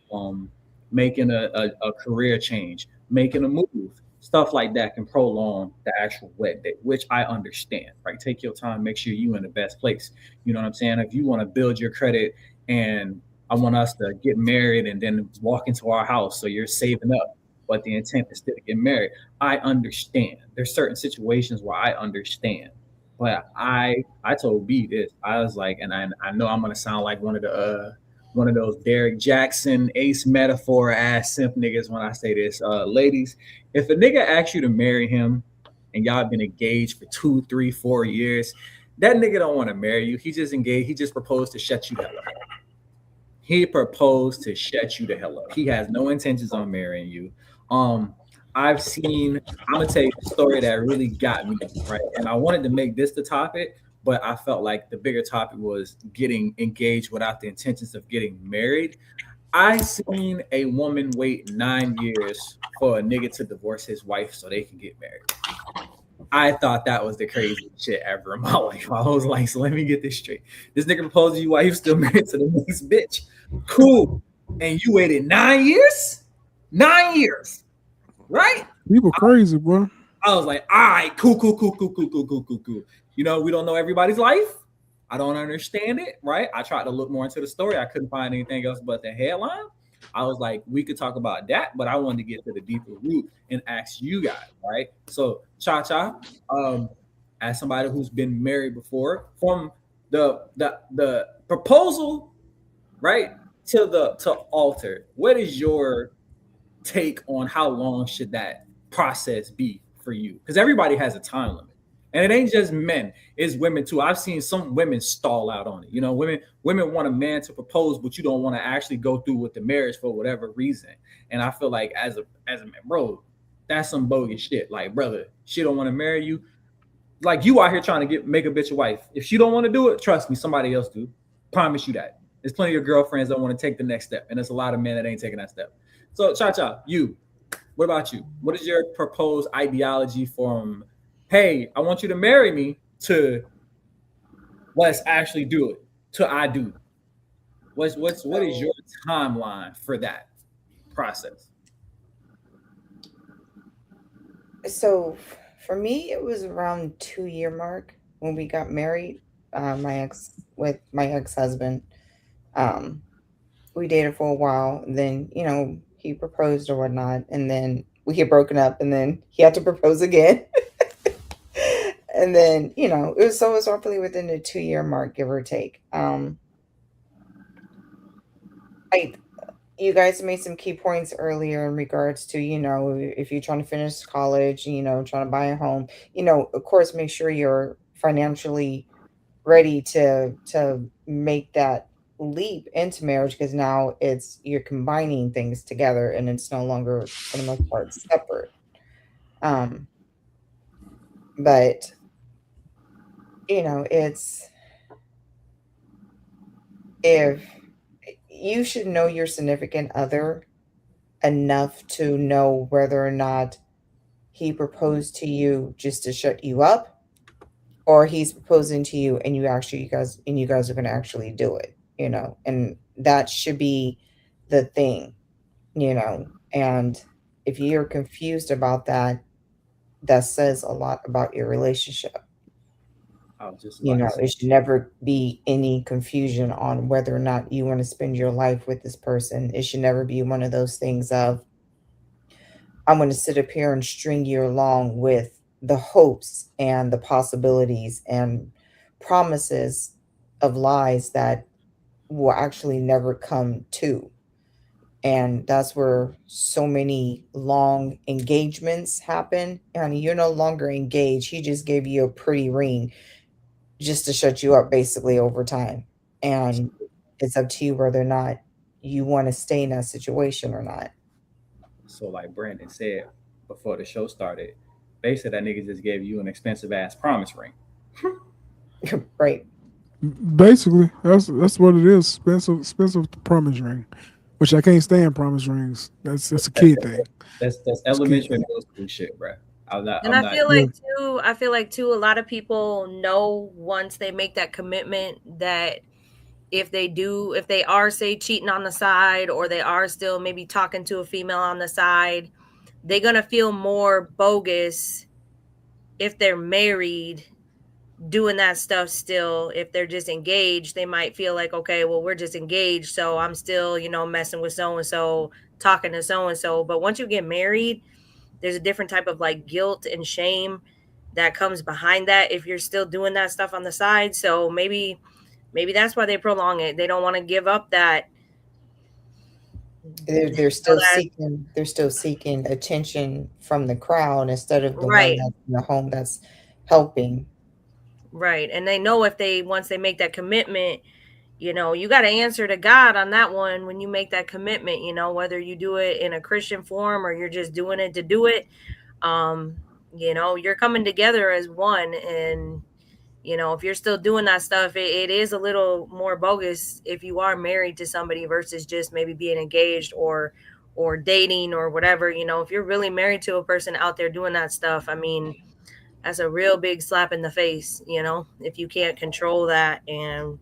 making a career change, making a move, stuff like that can prolong the actual wedding date, which I understand, right? Take your time, make sure you're in the best place. You know what I'm saying? If you want to build your credit and I want us to get married and then walk into our house, so you're saving up, but the intent is still to get married. I understand. There's certain situations where I understand, but I told B this. I was like, and I know I'm gonna sound like one of those Derek Jackson Ace metaphor ass simp niggas when I say this. Ladies, if a nigga asks you to marry him and y'all been engaged for 2, 3, 4 years, that nigga don't want to marry you. He just engaged. He just proposed to shut you the hell up. He proposed to shut you the hell up. He has no intentions on marrying you. I'm gonna tell you the story that really got me, right? And I wanted to make this the topic, but I felt like the bigger topic was getting engaged without the intentions of getting married. I seen a woman wait 9 years for a nigga to divorce his wife so they can get married. I thought that was the craziest shit ever in my life. I was like, so let me get this straight. This nigga proposed to you while you still married to the next bitch. Cool. And you waited 9 years? 9 years. Right? People crazy, bro. I was like, all right, cool. You know, we don't know everybody's life. I don't understand it, right? I tried to look more into the story. I couldn't find anything else but the headline. I was like, we could talk about that, but I wanted to get to the deeper root and ask you guys, right? So, Cha, as somebody who's been married before, from the proposal, right, to altar, what is your take on how long should that process be for you? Because everybody has a time limit. And it ain't just men, it's women too. I've seen some women stall out on it. You know, women want a man to propose, but you don't want to actually go through with the marriage for whatever reason. And I feel like as a man, bro, that's some bogus shit. Like, brother, she don't want to marry you. Like, you out here trying to make a bitch a wife. If she don't want to do it, trust me, somebody else do. Promise you that. There's plenty of girlfriends that want to take the next step, and there's a lot of men that ain't taking that step. So, Cha, what about you? What is your proposed ideology from, hey, I want you to marry me, to let's actually do it, to I do? What is your timeline for that process? So for me, it was around 2 year mark when we got married. My ex-husband. We dated for a while, and then he proposed or whatnot, and then we get broken up, and then he had to propose again. And then it was roughly within the 2 year mark, give or take. You guys made some key points earlier in regards to, if you're trying to finish college, trying to buy a home, of course, make sure you're financially ready to make that leap into marriage, because now you're combining things together and it's no longer, for the most part, separate. But it's, if you should know your significant other enough to know whether or not he proposed to you just to shut you up, or he's proposing to you and you guys are going to actually do it, and that should be the thing, and if you're confused about that, that says a lot about your relationship. It should never be any confusion on whether or not you want to spend your life with this person. It should never be one of those things of, I'm going to sit up here and string you along with the hopes and the possibilities and promises of lies that will actually never come to. And that's where so many long engagements happen. And you're no longer engaged. He just gave you a pretty ring just to shut you up, basically, over time. And it's up to you whether or not you want to stay in that situation or not. So, like Brandon said before the show started, basically that nigga just gave you an expensive ass promise ring. Right. Basically, that's what it is. Expensive promise ring, which I can't stand promise rings. That's a kid thing. That's elementary middle school shit, bro. I feel like too, a lot of people know once they make that commitment that if they are, say, cheating on the side, or they are still maybe talking to a female on the side, they're gonna feel more bogus if they're married doing that stuff still. If they're just engaged, they might feel like, okay, well, we're just engaged, so I'm still, messing with so and so, talking to so and so. But once you get married, there's a different type of like guilt and shame that comes behind that if you're still doing that stuff on the side. So maybe that's why they prolong it. They don't want to give up that. They're still seeking attention from the crowd instead of the one that's in the home that's helping. Right. And they know once they make that commitment, you got to answer to God on that one when you make that commitment, whether you do it in a Christian form or you're just doing it to do it. You're coming together as one, and You know, if you're still doing that stuff, it is a little more bogus if you are married to somebody versus just maybe being engaged or dating or whatever. You know, if you're really married to a person out there doing that stuff, I mean, that's a real big slap in the face, you know, if you can't control that and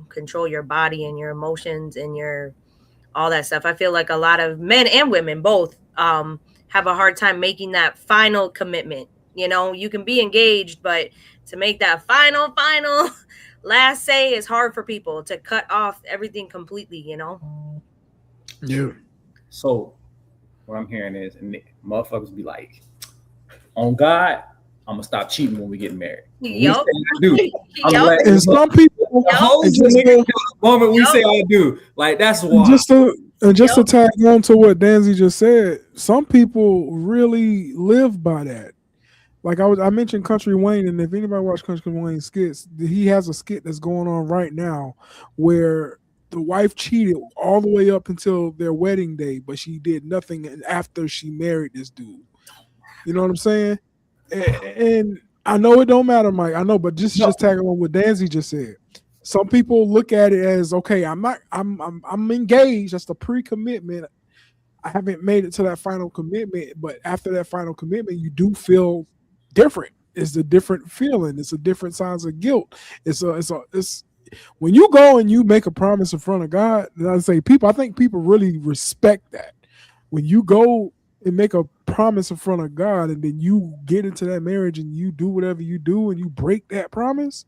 control your body and your emotions and your all that stuff. I feel like a lot of men and women both have a hard time making that final commitment. You know, you can be engaged, but to make that final last say is hard for people to cut off everything completely, you know? Yeah. So what I'm hearing is motherfuckers be like, on God, I'm gonna stop cheating when we get married. Yep. And some people, the moment we say I do, like that's why. Just to tag on to what Danzy just said, some people really live by that. Like I mentioned Country Wayne, and if anybody watch Country Wayne skits, he has a skit that's going on right now where the wife cheated all the way up until their wedding day, but she did nothing after she married this dude. You know what I'm saying? And I know it don't matter, Mike. I know, but just tagging on what Danzy just said. Some people look at it as, okay, I'm engaged. That's the pre-commitment. I haven't made it to that final commitment, but after that final commitment, you do feel different. It's a different feeling. It's a different size of guilt. It's when you go and you make a promise in front of God, and I say I think people really respect that. When you go and make a promise in front of God, and then you get into that marriage and you do whatever you do and you break that promise,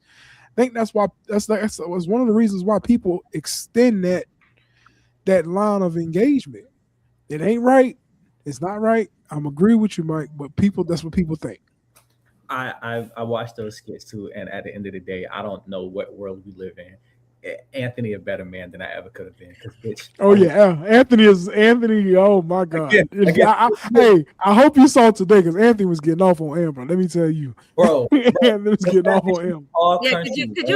I think that's why that's one of the reasons why people extend that line of engagement. It ain't right. It's not right. I'm agree with you, Mike, but that's what people think. I watched those skits too, and at the end of the day, I don't know what world we live in. Anthony a better man than I ever could have been. Bitch, Anthony. Oh my God! Hey, I hope you saw today because Anthony was getting off on Amber. Let me tell you, bro. Anthony was getting off on Amber. Yeah, could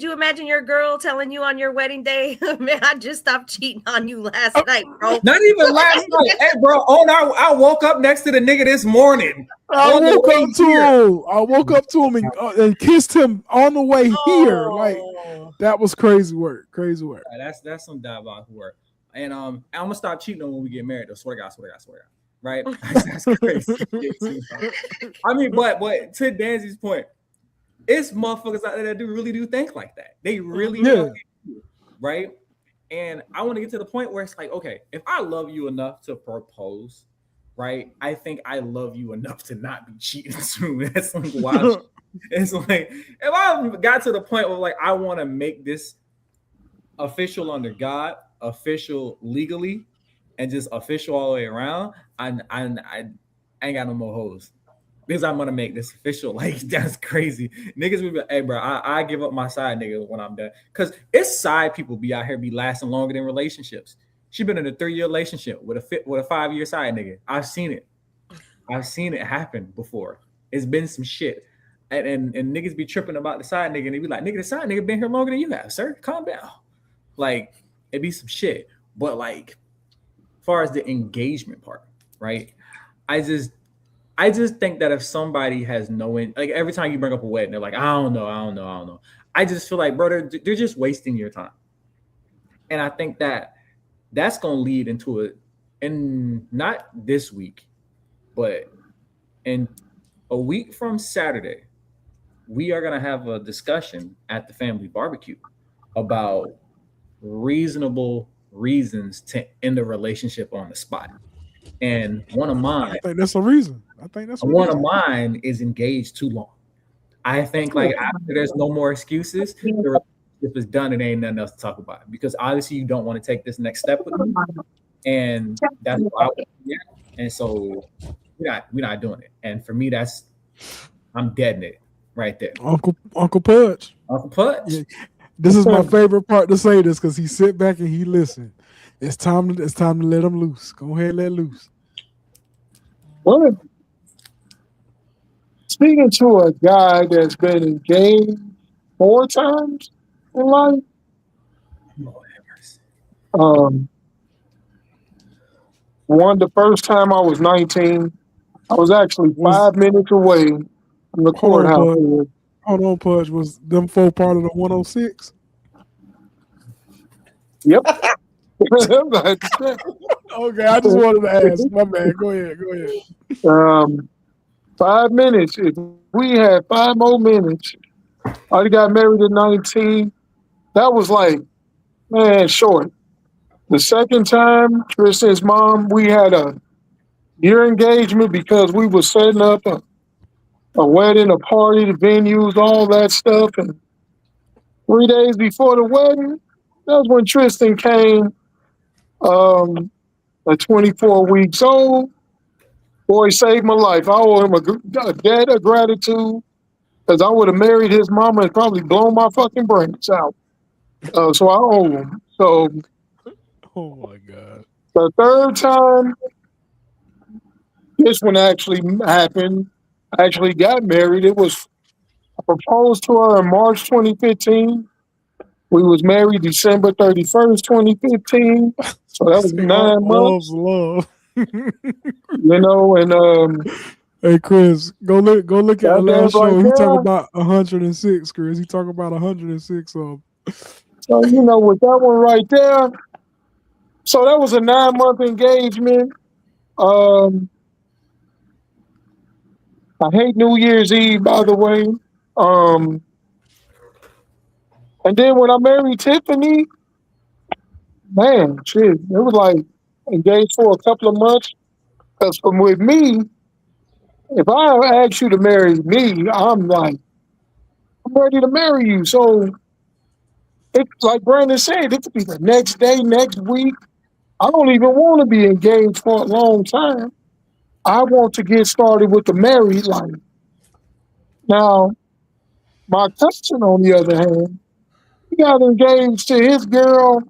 you imagine your girl telling you on your wedding day, man, I just stopped cheating on you last night, bro. Not even last night. Hey, bro. I woke up next to the nigga this morning. I woke up to him and kissed him on the way here. Like that was crazy work. Crazy work. That's some diabolical work. And I'm gonna stop cheating on when we get married. Though. Swear to God. Right? That's crazy. I mean, but to Danzy's point, it's motherfuckers out there that really do think like that. They really do, right? And I want to get to the point where it's like, okay, if I love you enough to propose, right? I think I love you enough to not be cheating soon. That's like wild. It's like if I got to the point where like I want to make this official under God, official legally, and just official all the way around, I ain't got no more hoes. Because I'm gonna make this official. Like that's crazy. Niggas will be like, hey bro, I give up my side nigga when I'm done. Cause it's side people be out here be lasting longer than relationships. She been in a 3-year relationship with a 5-year side nigga. I've seen it. I've seen it happen before. It's been some shit. And niggas be tripping about the side nigga and they be like, nigga, the side nigga been here longer than you have, sir. Calm down. Like it be some shit. But like as far as the engagement part, right? I just think that if somebody has like every time you bring up a wedding, they're like, I don't know. I just feel like, bro, they're just wasting your time. And I think that's going to lead into it. And not this week, but in a week from Saturday, we are going to have a discussion at the family barbecue about reasonable reasons to end a relationship on the spot. And one of mine, I think that's a reason. One of mine is engaged too long. I think like after there's no more excuses, the relationship is done and ain't nothing else to talk about. Because obviously you don't want to take this next step with me. And that's what I want to do. And so we're not doing it. And for me, I'm dead in it right there. Uncle Pudge. Yeah. This is my favorite part to say this because he sit back and he listen. It's time to let him loose. Go ahead, let loose. Well, speaking to a guy that's been engaged 4 times in life, the first time I was 19, I was actually 5 minutes away from the courthouse. Hold on, Pudge. Was them 4 part of the 106? Yep. Okay, I just wanted to ask. My man, go ahead. 5 minutes. If we had 5 more minutes, I got married at 19. That was like, man, short. The second time, Tristan's mom, we had a year engagement because we were setting up a wedding, a party, the venues, all that stuff. And 3 days before the wedding, that was when Tristan came, at 24 weeks old. Boy, saved my life. I owe him a debt of gratitude because I would have married his mama and probably blown my fucking brains out. So I owe him. So Oh my God. the third time, this one actually happened. I actually got married. I proposed to her in March 2015. We was married December 31st, 2015. So that was 9 months. Love. And hey Chris, go look at the last show. Right He talk about 106, Chris. He talk about 106 of. So with that one right there. So that was a 9-month engagement. I hate New Year's Eve, by the way. And then when I married Tiffany, man, shit, it was like engaged for a couple of months. Because with me, if I ask you to marry me, I'm ready to marry you. So it's like Brandon said, it could be the next day, next week. I don't even want to be engaged for a long time. I want to get started with the married life. Now, my cousin, on the other hand, he got engaged to his girl,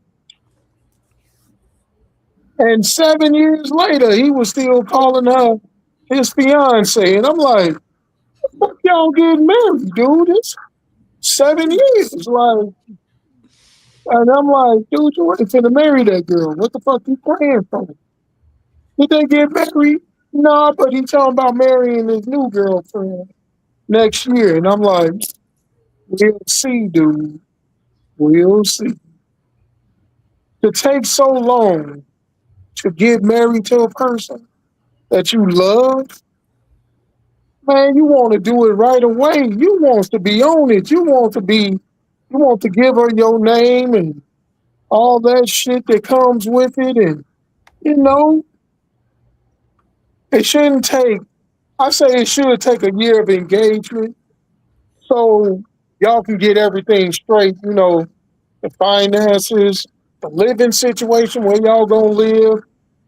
and 7 years later, he was still calling her his fiance. And I'm like, what the fuck y'all getting married, dude? It's 7 years. And I'm like, dude, you ain't finna marry that girl. What the fuck you praying for? Did they get married? No, but he talking about marrying his new girlfriend next year. And I'm like, we'll see, dude. We'll see. To take so long to get married to a person that you love, man, you want to do it right away. You want to be on it. You want to give her your name and all that shit that comes with it. And, it shouldn't take, I say it should take a year of engagement so y'all can get everything straight, the finances, the living situation, where y'all gonna live,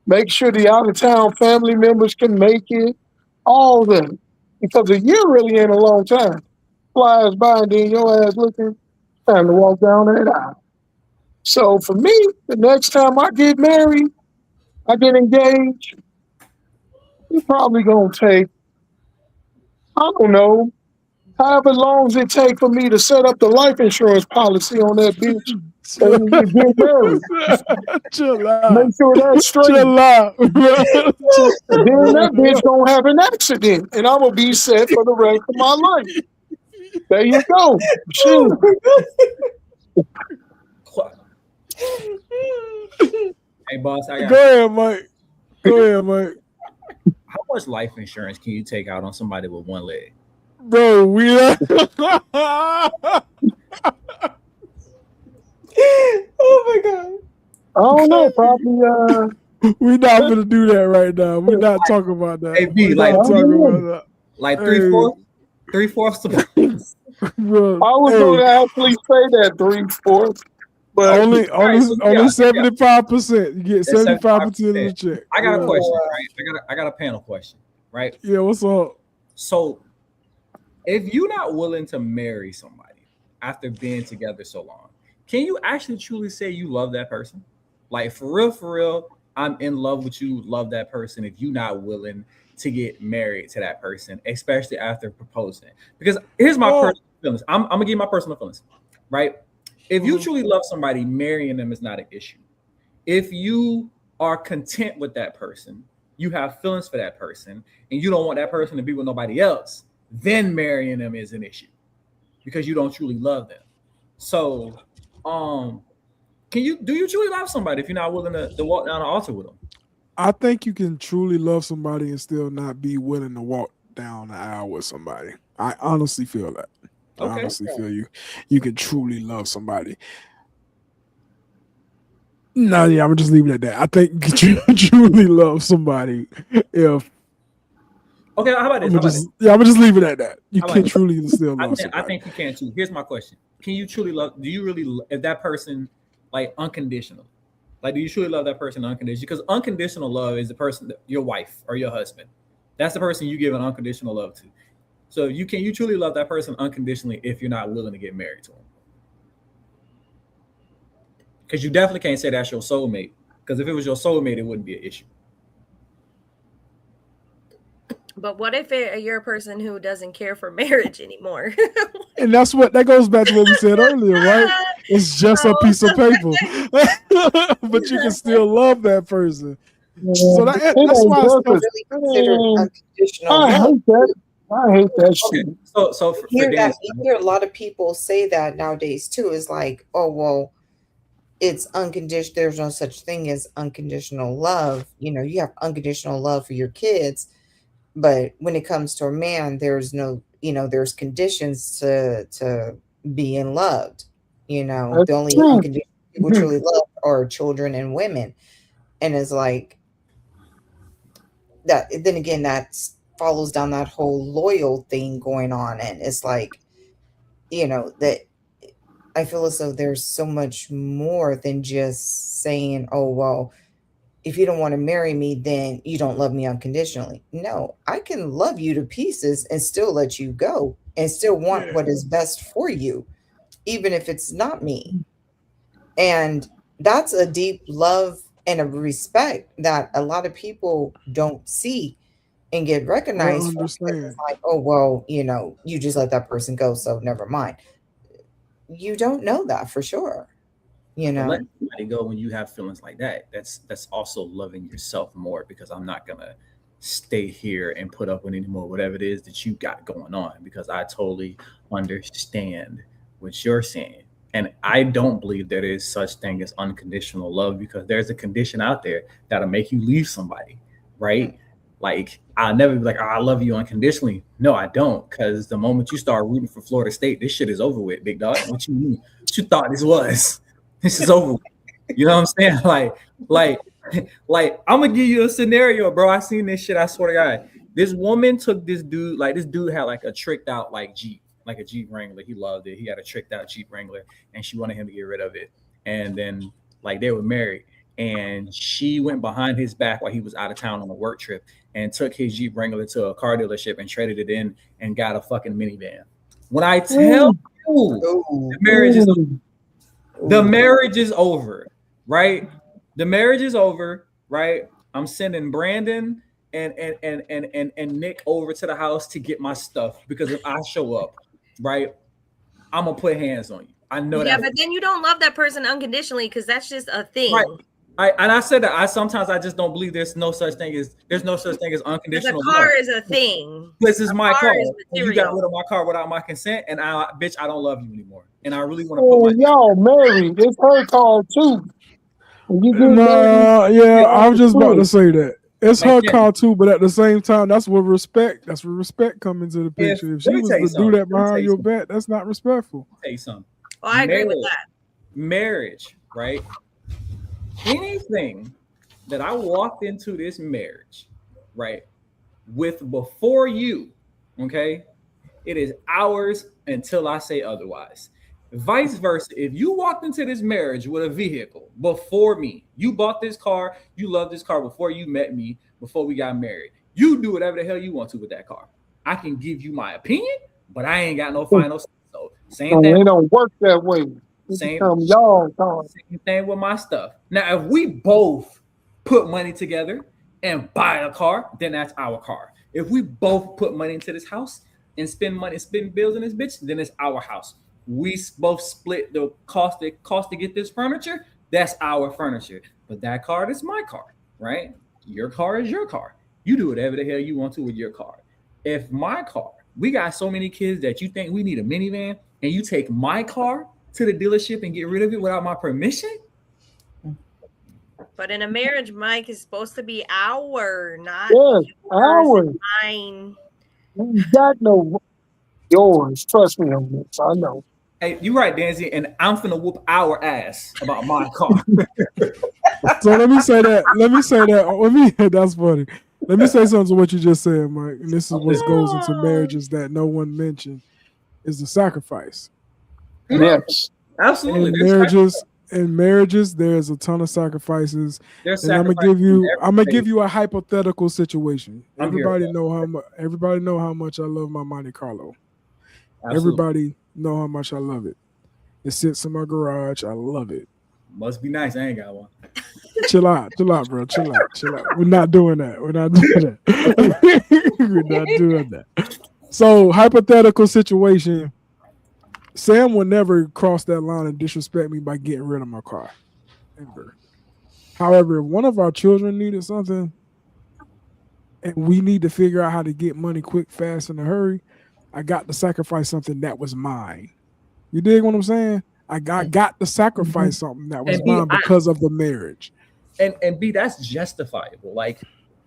make sure the out of town family members can make it, all that. Because a year really ain't a long time. Flies by and then your ass looking, time to walk down that aisle. So for me, the next time I get married, I get engaged, it's probably gonna take, I don't know, however long as it take for me to set up the life insurance policy on that bitch and we get married. Chill out. Make sure that's straight. Chill out. Then that bitch don't have an accident and I'm gonna be set for the rest of my life. There you go. Shit. Hey, boss. Go ahead, Mike. How much life insurance can you take out on somebody with one leg? Bro, we are. Oh my God. I don't know. Probably. We're not gonna do that right now. We're not talking about that. Hey, B, like three-fourths. Bro, I was going to actually say that 3/4, but only 75%. You get 75% of the check. I got a question, right? I got a panel question, right? Yeah, what's up? So, if you're not willing to marry somebody after being together so long, can you actually truly say you love that person? Like for real, I'm in love with you, love that person. If you're not willing to get married to that person, especially after proposing, because here's my personal feelings. I'm gonna give you my personal feelings, right? If you truly love somebody, marrying them is not an issue. If you are content with that person, you have feelings for that person, and you don't want that person to be with nobody else, then marrying them is an issue. because you don't truly love them. So, do you truly love somebody if you're not willing to walk down the altar with them? I think you can truly love somebody and still not be willing to walk down the aisle with somebody. I honestly feel that. I honestly feel you can truly love somebody. No, yeah, I'm gonna just leave it at that. I think you can truly love somebody if. Okay, how about this? I'm gonna just leave it at that. You can truly still love somebody. I think you can too. Here's my question: can you truly love? Do you really, if that person, like, unconditional? Like, do you truly love that person unconditionally? Because unconditional love is the person, your wife or your husband. That's the person you give an unconditional love to. So can you truly love that person unconditionally if you're not willing to get married to them? Because you definitely can't say that's your soulmate. Because if it was your soulmate, it wouldn't be an issue. But what if you're a person who doesn't care for marriage anymore? And that goes back to what we said earlier, right? It's just a piece of paper, but you can still love that person. So that's why it's really considered unconditional love. I hate that shit. So you hear a lot of people say that nowadays too. Is like, oh well, it's unconditional. There's no such thing as unconditional love. You know, you have unconditional love for your kids, but when it comes to a man, there's no, there's conditions to being loved. The only unconditional people truly love are children and women, and it's like that. Then again, that follows down that whole loyal thing going on, and it's like, that I feel as though there's so much more than just saying, oh well, if you don't want to marry me, then you don't love me unconditionally. No, I can love you to pieces and still let you go and still want what is best for you, even if it's not me. And that's a deep love and a respect that a lot of people don't see and get recognized for. It's like, oh, well, you just let that person go, so never mind. You don't know that for sure. Let somebody go when you have feelings like that. That's also loving yourself more, because I'm not gonna stay here and put up with any more whatever it is that you got going on, because I totally understand what you're saying. And I don't believe there is such thing as unconditional love, because there's a condition out there that'll make you leave somebody, right? Like, I'll never be like, oh, I love you unconditionally. No, I don't, because the moment you start rooting for Florida State, this shit is over with, big dog. What you mean? What you thought this was? This is over with. You know what I'm saying? Like, I'm gonna give you a scenario, bro. I seen this shit. I swear to God, this woman took this dude. Like, this dude had like a tricked out Jeep, like a Jeep Wrangler. He loved it. He had a tricked out Jeep Wrangler, and she wanted him to get rid of it. And then, like, they were married, and she went behind his back while he was out of town on a work trip and took his Jeep Wrangler to a car dealership and traded it in and got a fucking minivan. When I tell you, the marriage is over. The marriage is over, right? The marriage is over, right? I'm sending Brandon and Nick over to the house to get my stuff, because if I show up, right, I'm gonna put hands on you. I know that. Yeah, but then you don't love that person unconditionally, because that's just a thing. Right. I said that sometimes I just don't believe there's no such thing as unconditional. The car is a thing. This is my car. You got rid of my car without my consent, and I don't love you anymore. And I really want to put my y'all married. It's her car too. I was just about to say that. It's her car too, but at the same time, that's where respect come into the picture. If she was to do that behind your back, that's not respectful. I'll tell you something. Oh, I agree with that. Marriage, right? Anything that I walked into this marriage, right, with before you, okay, it is ours until I say otherwise. Vice versa, if you walked into this marriage with a vehicle before me, you bought this car, you loved this car before you met me, before we got married, you do whatever the hell you want to with that car. I can give you my opinion, but I ain't got no final say. So same thing. It don't work that way. Same thing with my stuff. Now, if we both put money together and buy a car, then that's our car. If we both put money into this house and spend bills in this bitch, then it's our house. We both split the cost to get this furniture. That's our furniture. But that car is my car, right? Your car is your car. You do whatever the hell you want to with your car. If my car, we got so many kids that you think we need a minivan, and you take my car to the dealership and get rid of it without my permission? But in a marriage, Mike, is supposed to be our, not Yes, yours ours. and mine. You got no yours. Trust me on this. I know. Hey, you right, Danzy, and I'm finna whoop our ass about my car. So let me say that. That's funny. Let me say something to what you just said, Mike. And this is what goes into marriages that no one mentioned is the sacrifice. Yes. Absolutely. In marriages, there's a ton of sacrifices. There's and I'm gonna give you a hypothetical situation. Everybody know how much I love my Monte Carlo. Absolutely. Everybody know how much I love it. It sits in my garage. I love it. Must be nice. I ain't got one. Chill out, bro. Chill out. We're not doing that. We're not doing that. So, hypothetical situation. Sam would never cross that line and disrespect me by getting rid of my car. Ever. However, if one of our children needed something and we need to figure out how to get money quick, fast, in a hurry, I got to sacrifice something that was mine. You dig what I'm saying? I got to sacrifice something that was mine because of the marriage. And B, that's justifiable. Like,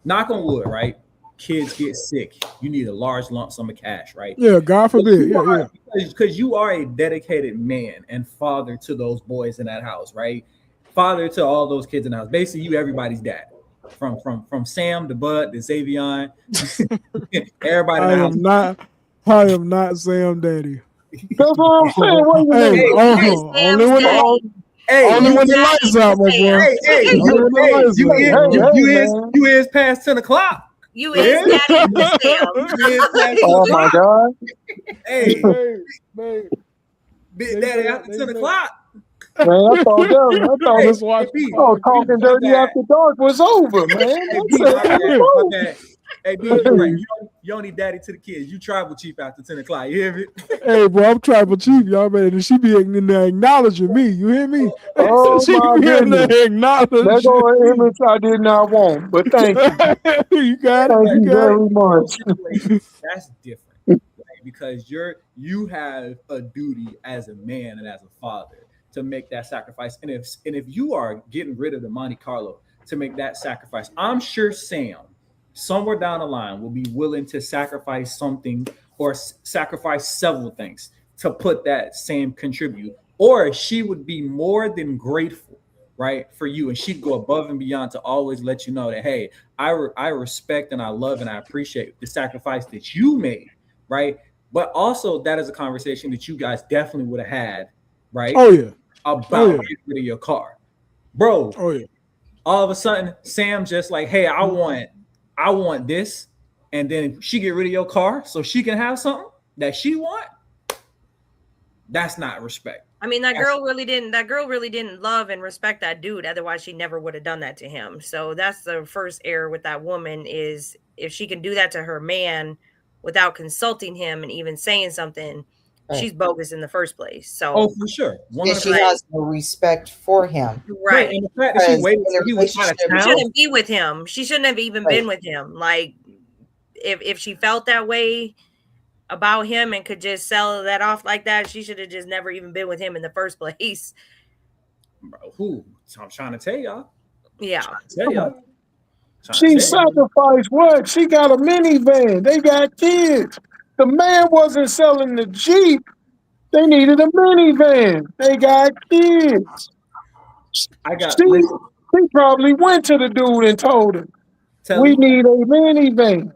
knock on wood, right? Kids get sick. You need a large lump sum of cash, right? Yeah, God forbid. Yeah. Because you are a dedicated man and father to those boys in that house, right? Father to all those kids in the house. Basically, you everybody's dad. From Sam to Bud to Xavion. Everybody in the house. I am not Sam Daddy. That's what I'm saying. Only when the lights out, my boy. You is past 10 o'clock. You is Daddy Sam. Oh my God. Hey, Big Daddy after 10 o'clock. Man, I thought talking dirty after dark was over, man. Hey, B, right. You don't need daddy to the kids. You tribal chief after 10 o'clock. You hear me? Hey, bro, I'm tribal chief, y'all, man. And she be acknowledging me. You hear me? Oh, she my be goodness. That's all image I did not want, but thank you. You got it. Thank you very much. That's different, right? Because you have a duty as a man and as a father to make that sacrifice. And if you are getting rid of the Monte Carlo to make that sacrifice, I'm sure Sam somewhere down the line will be willing to sacrifice something or sacrifice several things to put that same contribute, or she would be more than grateful, right, for you, and she'd go above and beyond to always let you know that, hey, I respect and I love and I appreciate the sacrifice that you made, right? But also that is a conversation that you guys definitely would have had, right? Oh yeah, about getting rid of your car, bro. Oh yeah. All of a sudden, Sam just like, hey, I want this, and then she get rid of your car so she can have something that she want. That's not respect. I mean, that girl really didn't love and respect that dude. Otherwise, she never would have done that to him. So that's the first error with that woman, is if she can do that to her man without consulting him and even saying something, she's bogus in the first place. So for sure. And she has no respect for him. Right. And the fact that she waited till he was out of She town. shouldn't be with him. She shouldn't have even been with him. Like, if she felt that way about him and could just sell that off like that, she should have just never even been with him in the first place. Bro, I'm trying to tell y'all. Yeah. She sacrificed what? She got a minivan. They got kids. The man wasn't selling the Jeep. They needed a minivan. They got kids. She probably went to the dude and told him, we need a minivan.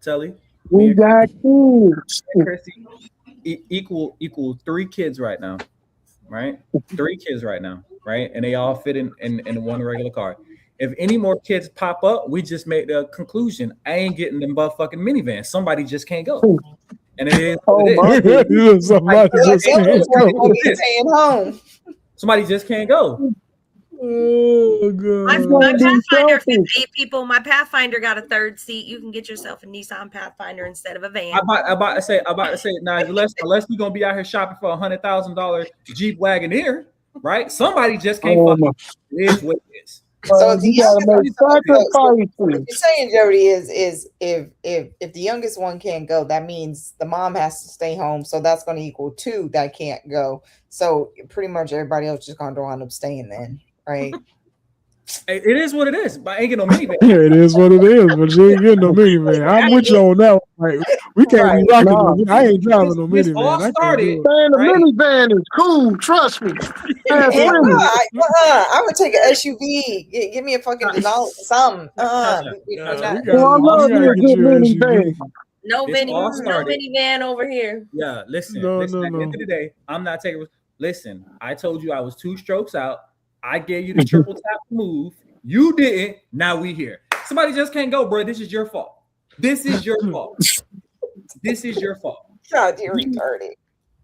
Telly. We got kids. Chrissy, equal 3 kids right now, right? 3 kids right now, right? And they all fit in one regular car. If any more kids pop up, we just made the conclusion, I ain't getting them motherfucking minivans. Somebody just can't go. And it is what it is. Somebody just can't go. Oh god. My Pathfinder fits 8 people. My Pathfinder got a 3rd seat. You can get yourself a Nissan Pathfinder instead of a van. I'm about to say now, unless we're gonna be out here shopping for $100,000 Jeep Wagoneer, right? Somebody just can't fuck it. It is what it is. So the you gotta make sacrifices. what you're saying, Jody, is if the youngest one can't go, that means the mom has to stay home. So that's going to equal 2 that can't go. So pretty much everybody else just going to wind up staying then, right? It is what it is. But I ain't get no minivan. Yeah, it is what it is. But you ain't getting no minivan. I'm with you on that one. Like, we can't be rocking. No. I ain't driving no This minivan. all started. Man, the minivan is cool. Trust me. I'm gonna take an SUV. Give me a fucking something. I love you a good minivan. No minivan over here. Yeah, listen. At the end of the day, I'm not taking. Listen, I told you I was 2 strokes out. I gave you the triple tap move. You didn't. Now we here. Somebody just can't go, bro. This is your fault. This is your fault. This is your fault. God, you're retarded.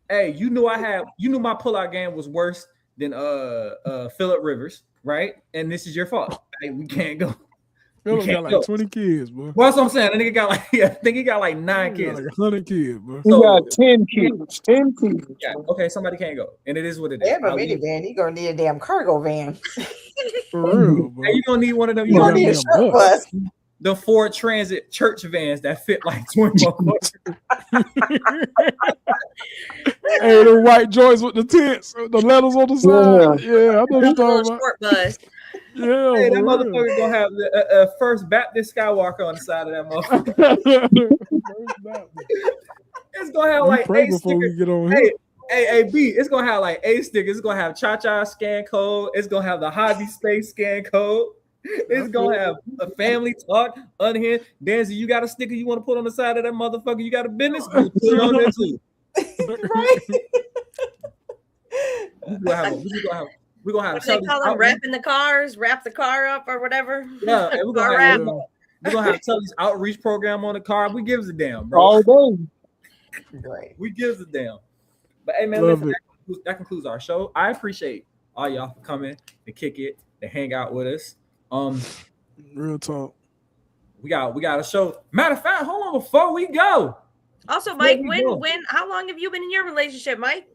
Hey, you knew my pullout game was worse than Phillip Rivers, right? And this is your fault. Hey, we can't go. Phillip got like 20 kids, bro. Well, that's what I'm saying. I think he got like, I think he got like 9 kids. Like 100 kids, bro. He got 10 kids. 10 kids. Yeah, okay, somebody can't go. And it is what it is. Yeah, but minivan, you gonna need a damn cargo van. For real, bro. Hey, you gonna need one of them. You gonna need a short bus. The Ford Transit church vans that fit like 20 motherfuckers. Hey, the white joints with the tents, the letters on the side. Yeah, I know what you're talking about. Short bus. Yeah, hey, that motherfucker gonna have the First Baptist Skywalker on the side of that motherfucker. It's gonna have like pray before we get on here. Hey, B, it's gonna have like A stickers. It's gonna have Cha-Cha scan code. It's gonna have the Hobby Space scan code. It's gonna have a family talk, unhinged. Danzy, you got a sticker you want to put on the side of that motherfucker? You got a business? Put it on there too. We're gonna have they call them wrapping the cars, wrap the car up or whatever. Yeah, and we're gonna have Tully's outreach program on the car. We gives a damn, bro. All day. Right. We gives a damn. But hey, man, listen, that concludes our show. I appreciate all y'all for coming to kick it, to hang out with us. Real talk. We got a show. Matter of fact, hold on before we go. Also, Mike, how long have you been in your relationship, Mike?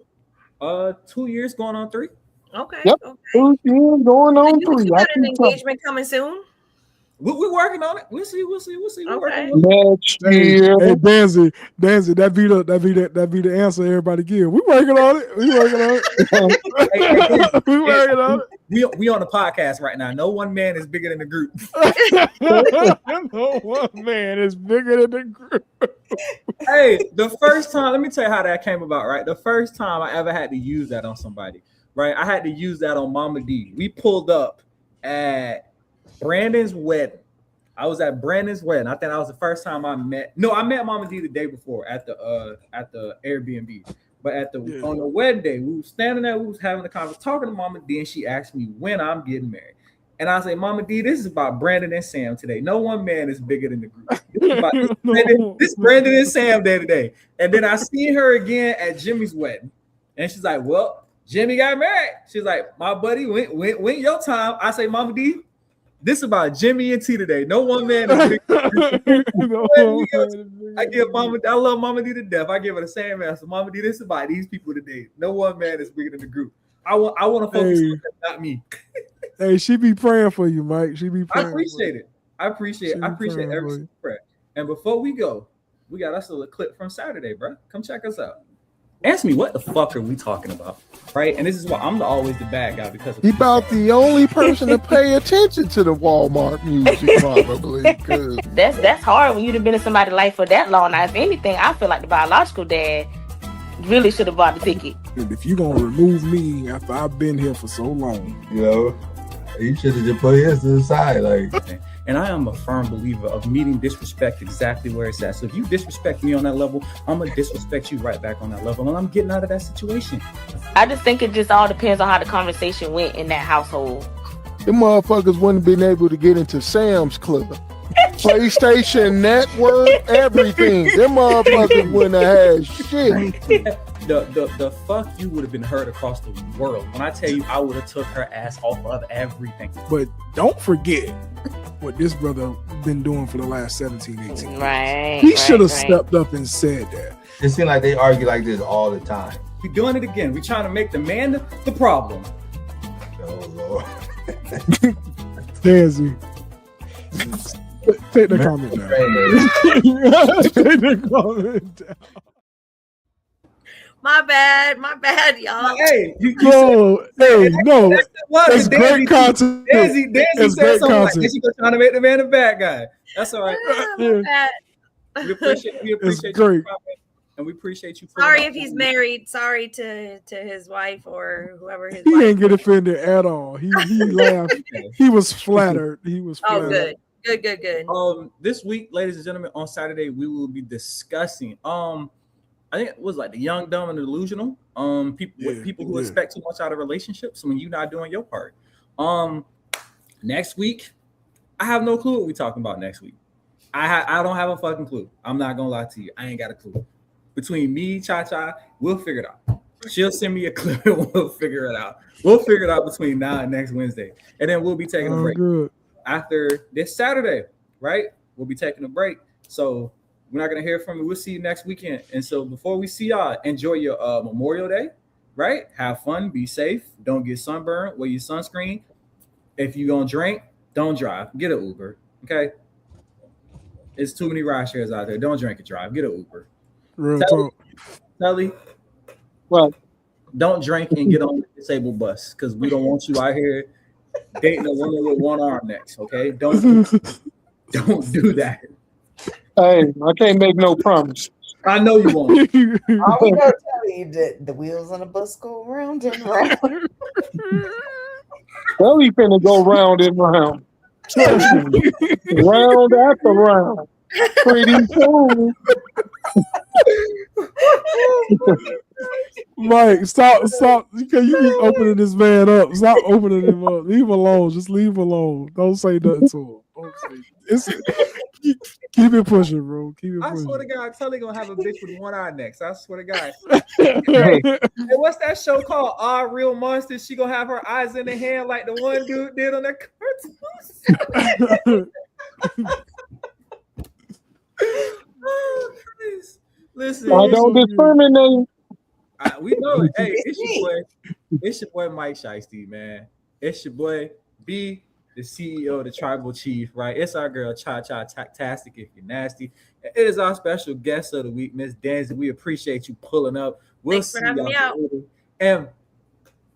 2 years going on 3. Okay. Yep. Okay. 2 years going on 3. You got an engagement coming soon? We're working on it. We'll see. Okay. Next year. Hey, Danzy, that be the answer everybody give. We working on it. We working on it. We on the podcast right now. No one man is bigger than the group. No one man is bigger than the group. Hey, the first time, let me tell you how that came about, right? The first time I ever had to use that on somebody, right? I had to use that on Mama D. We pulled up at Brandon's wedding. I was at Brandon's wedding. I think that was the first time I met Mama D the day before at the Airbnb. But on the wedding day, we were standing there, we was having a conversation, talking to Mama D, and she asked me when I'm getting married. And I say, Mama D, this is about Brandon and Sam today. No one man is bigger than the group. This Brandon and Sam day today. And then I see her again at Jimmy's wedding. And she's like, well, Jimmy got married. She's like, my buddy, when your time? I say, Mama D, this is about Jimmy and T today. No one man is bigger. I love Mama D to death. I give her the same answer. Mama D, this is about these people today. No one man is bigger than the group. I want to focus on that, not me. Hey, she be praying for you, Mike. She be praying. I appreciate it. I appreciate every single prayer. And before we go, we got us a little clip from Saturday, bro. Come check us out. Ask me what the fuck are we talking about, right? And this is why I'm always the bad guy because he about the only person to pay attention to the Walmart music, probably. That's hard when you've been in somebody's life for that long. Now, if anything, I feel like the biological dad really should have bought the ticket. If you gonna remove me after I've been here for so long, you should have just put his to the side, like. And I am a firm believer of meeting disrespect exactly where it's at. So if you disrespect me on that level, I'm going to disrespect you right back on that level. And I'm getting out of that situation. I just think it just all depends on how the conversation went in that household. The motherfuckers wouldn't have been able to get into Sam's Club. PlayStation Network, everything. Them motherfuckers wouldn't have had shit. The fuck you would have been heard across the world. When I tell you I would have took her ass off of everything. But don't forget what this brother been doing for the last 17, 18 years. Right. He should have stepped up and said that. It seems like they argue like this all the time. We're doing it again. We're trying to make the man the problem. Oh, Lord. Daisy. Take the comment down. Take the comment down. My bad, y'all. Hey, no. It's great content. Daisy It's said great something like content. this. She was trying to make the man a bad guy. That's all right. My bad. We appreciate It's you, great. and we appreciate you. Sorry if he's married. Sorry to his wife or whoever his He wife didn't get offended at all. He laughed. He was flattered. Oh, good. This week, ladies and gentlemen, on Saturday we will be discussing. I think it was like the young, dumb, and delusional. People who expect too much out of relationships when you're not doing your part. Next week, I have no clue what we're talking about next week. I don't have a fucking clue. I'm not gonna lie to you. I ain't got a clue. Between me, Cha-Cha, we'll figure it out. She'll send me a clip and we'll figure it out. We'll figure it out between now and next Wednesday. And then we'll be taking a break. Good. After this Saturday, right? We'll be taking a break. So we're not going to hear from you. We'll see you next weekend. And so before we see y'all, enjoy your Memorial Day, right? Have fun. Be safe. Don't get sunburned. Wear your sunscreen. If you're going to drink, don't drive. Get an Uber, okay? There's too many ride shares out there. Don't drink and drive. Get an Uber. Real talk. Telly, well, don't drink and get on the disabled bus because we don't want you out here dating a woman with one arm next, okay? Don't do that. Hey, I can't make no promise. I know you won't. All we gonna tell you that the wheels on the bus go round and round. Well, he finna go round and round. Trust me. Round after round. Pretty soon. Mike, stop. Because you keep opening this man up. Stop opening him up. Leave him alone. Just leave him alone. Don't say nothing to him. Keep it pushing, bro. Keep it pushing. I swear to God, Tully gonna have a bitch with one eye next. I swear to God. Hey, what's that show called? All Real Monsters. She gonna have her eyes in the hand like the one dude did on that cartoon. Oh, listen, I don't discriminate. We know it. Hey, it's your boy Mike Shiesty, man. It's your boy B, the CEO, the tribal chief, right? It's our girl Cha-Cha Tastic if you're nasty. It is our special guest of the week, Miss Danzy. We appreciate you pulling up. We'll Thanks for having me out. And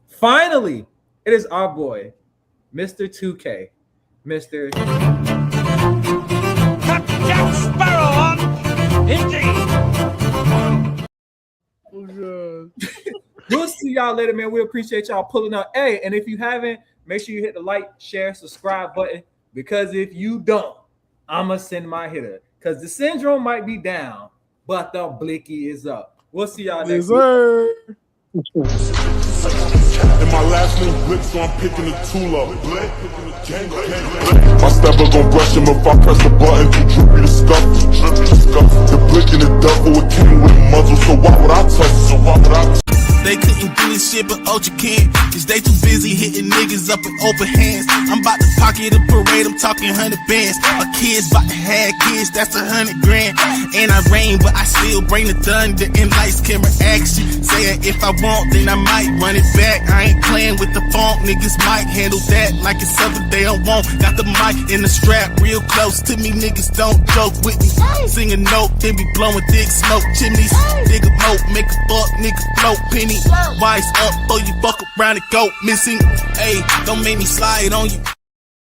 finally, it is our boy, Mr. 2K, Mr. Jack Sparrow, indeed. Oh, God. We'll see y'all later, man. We appreciate y'all pulling up. Hey, and if you haven't, make sure you hit the like, share, subscribe button. Because if you don't, I'ma send my hitter. Because the syndrome might be down, but the blicky is up. We'll see y'all next week. And my last name Blitz, so I'm picking the tool up. My stepper gon' brush him if I press the button. Drippy the scuff. The blick in the devil, it came with a muzzle. So why would I touch? They couldn't do this shit, but Ultra can. Cause they too busy hitting niggas up with open hands. I'm about to pocket a parade, I'm talking 100 bands. My kids about to have kids, that's 100 grand. And I rain, but I still bring the thunder and lights, camera action. Saying if I want, then I might run it back. I ain't playing with the funk, niggas might handle that like it's something they don't want. Got the mic in the strap real close to me, niggas don't joke with me. Sing a note, then be blowing thick smoke chimneys. Dig a moat, make a buck, nigga float penny. Wise up, throw you fuck around and go missing. Hey, don't make me slide on you.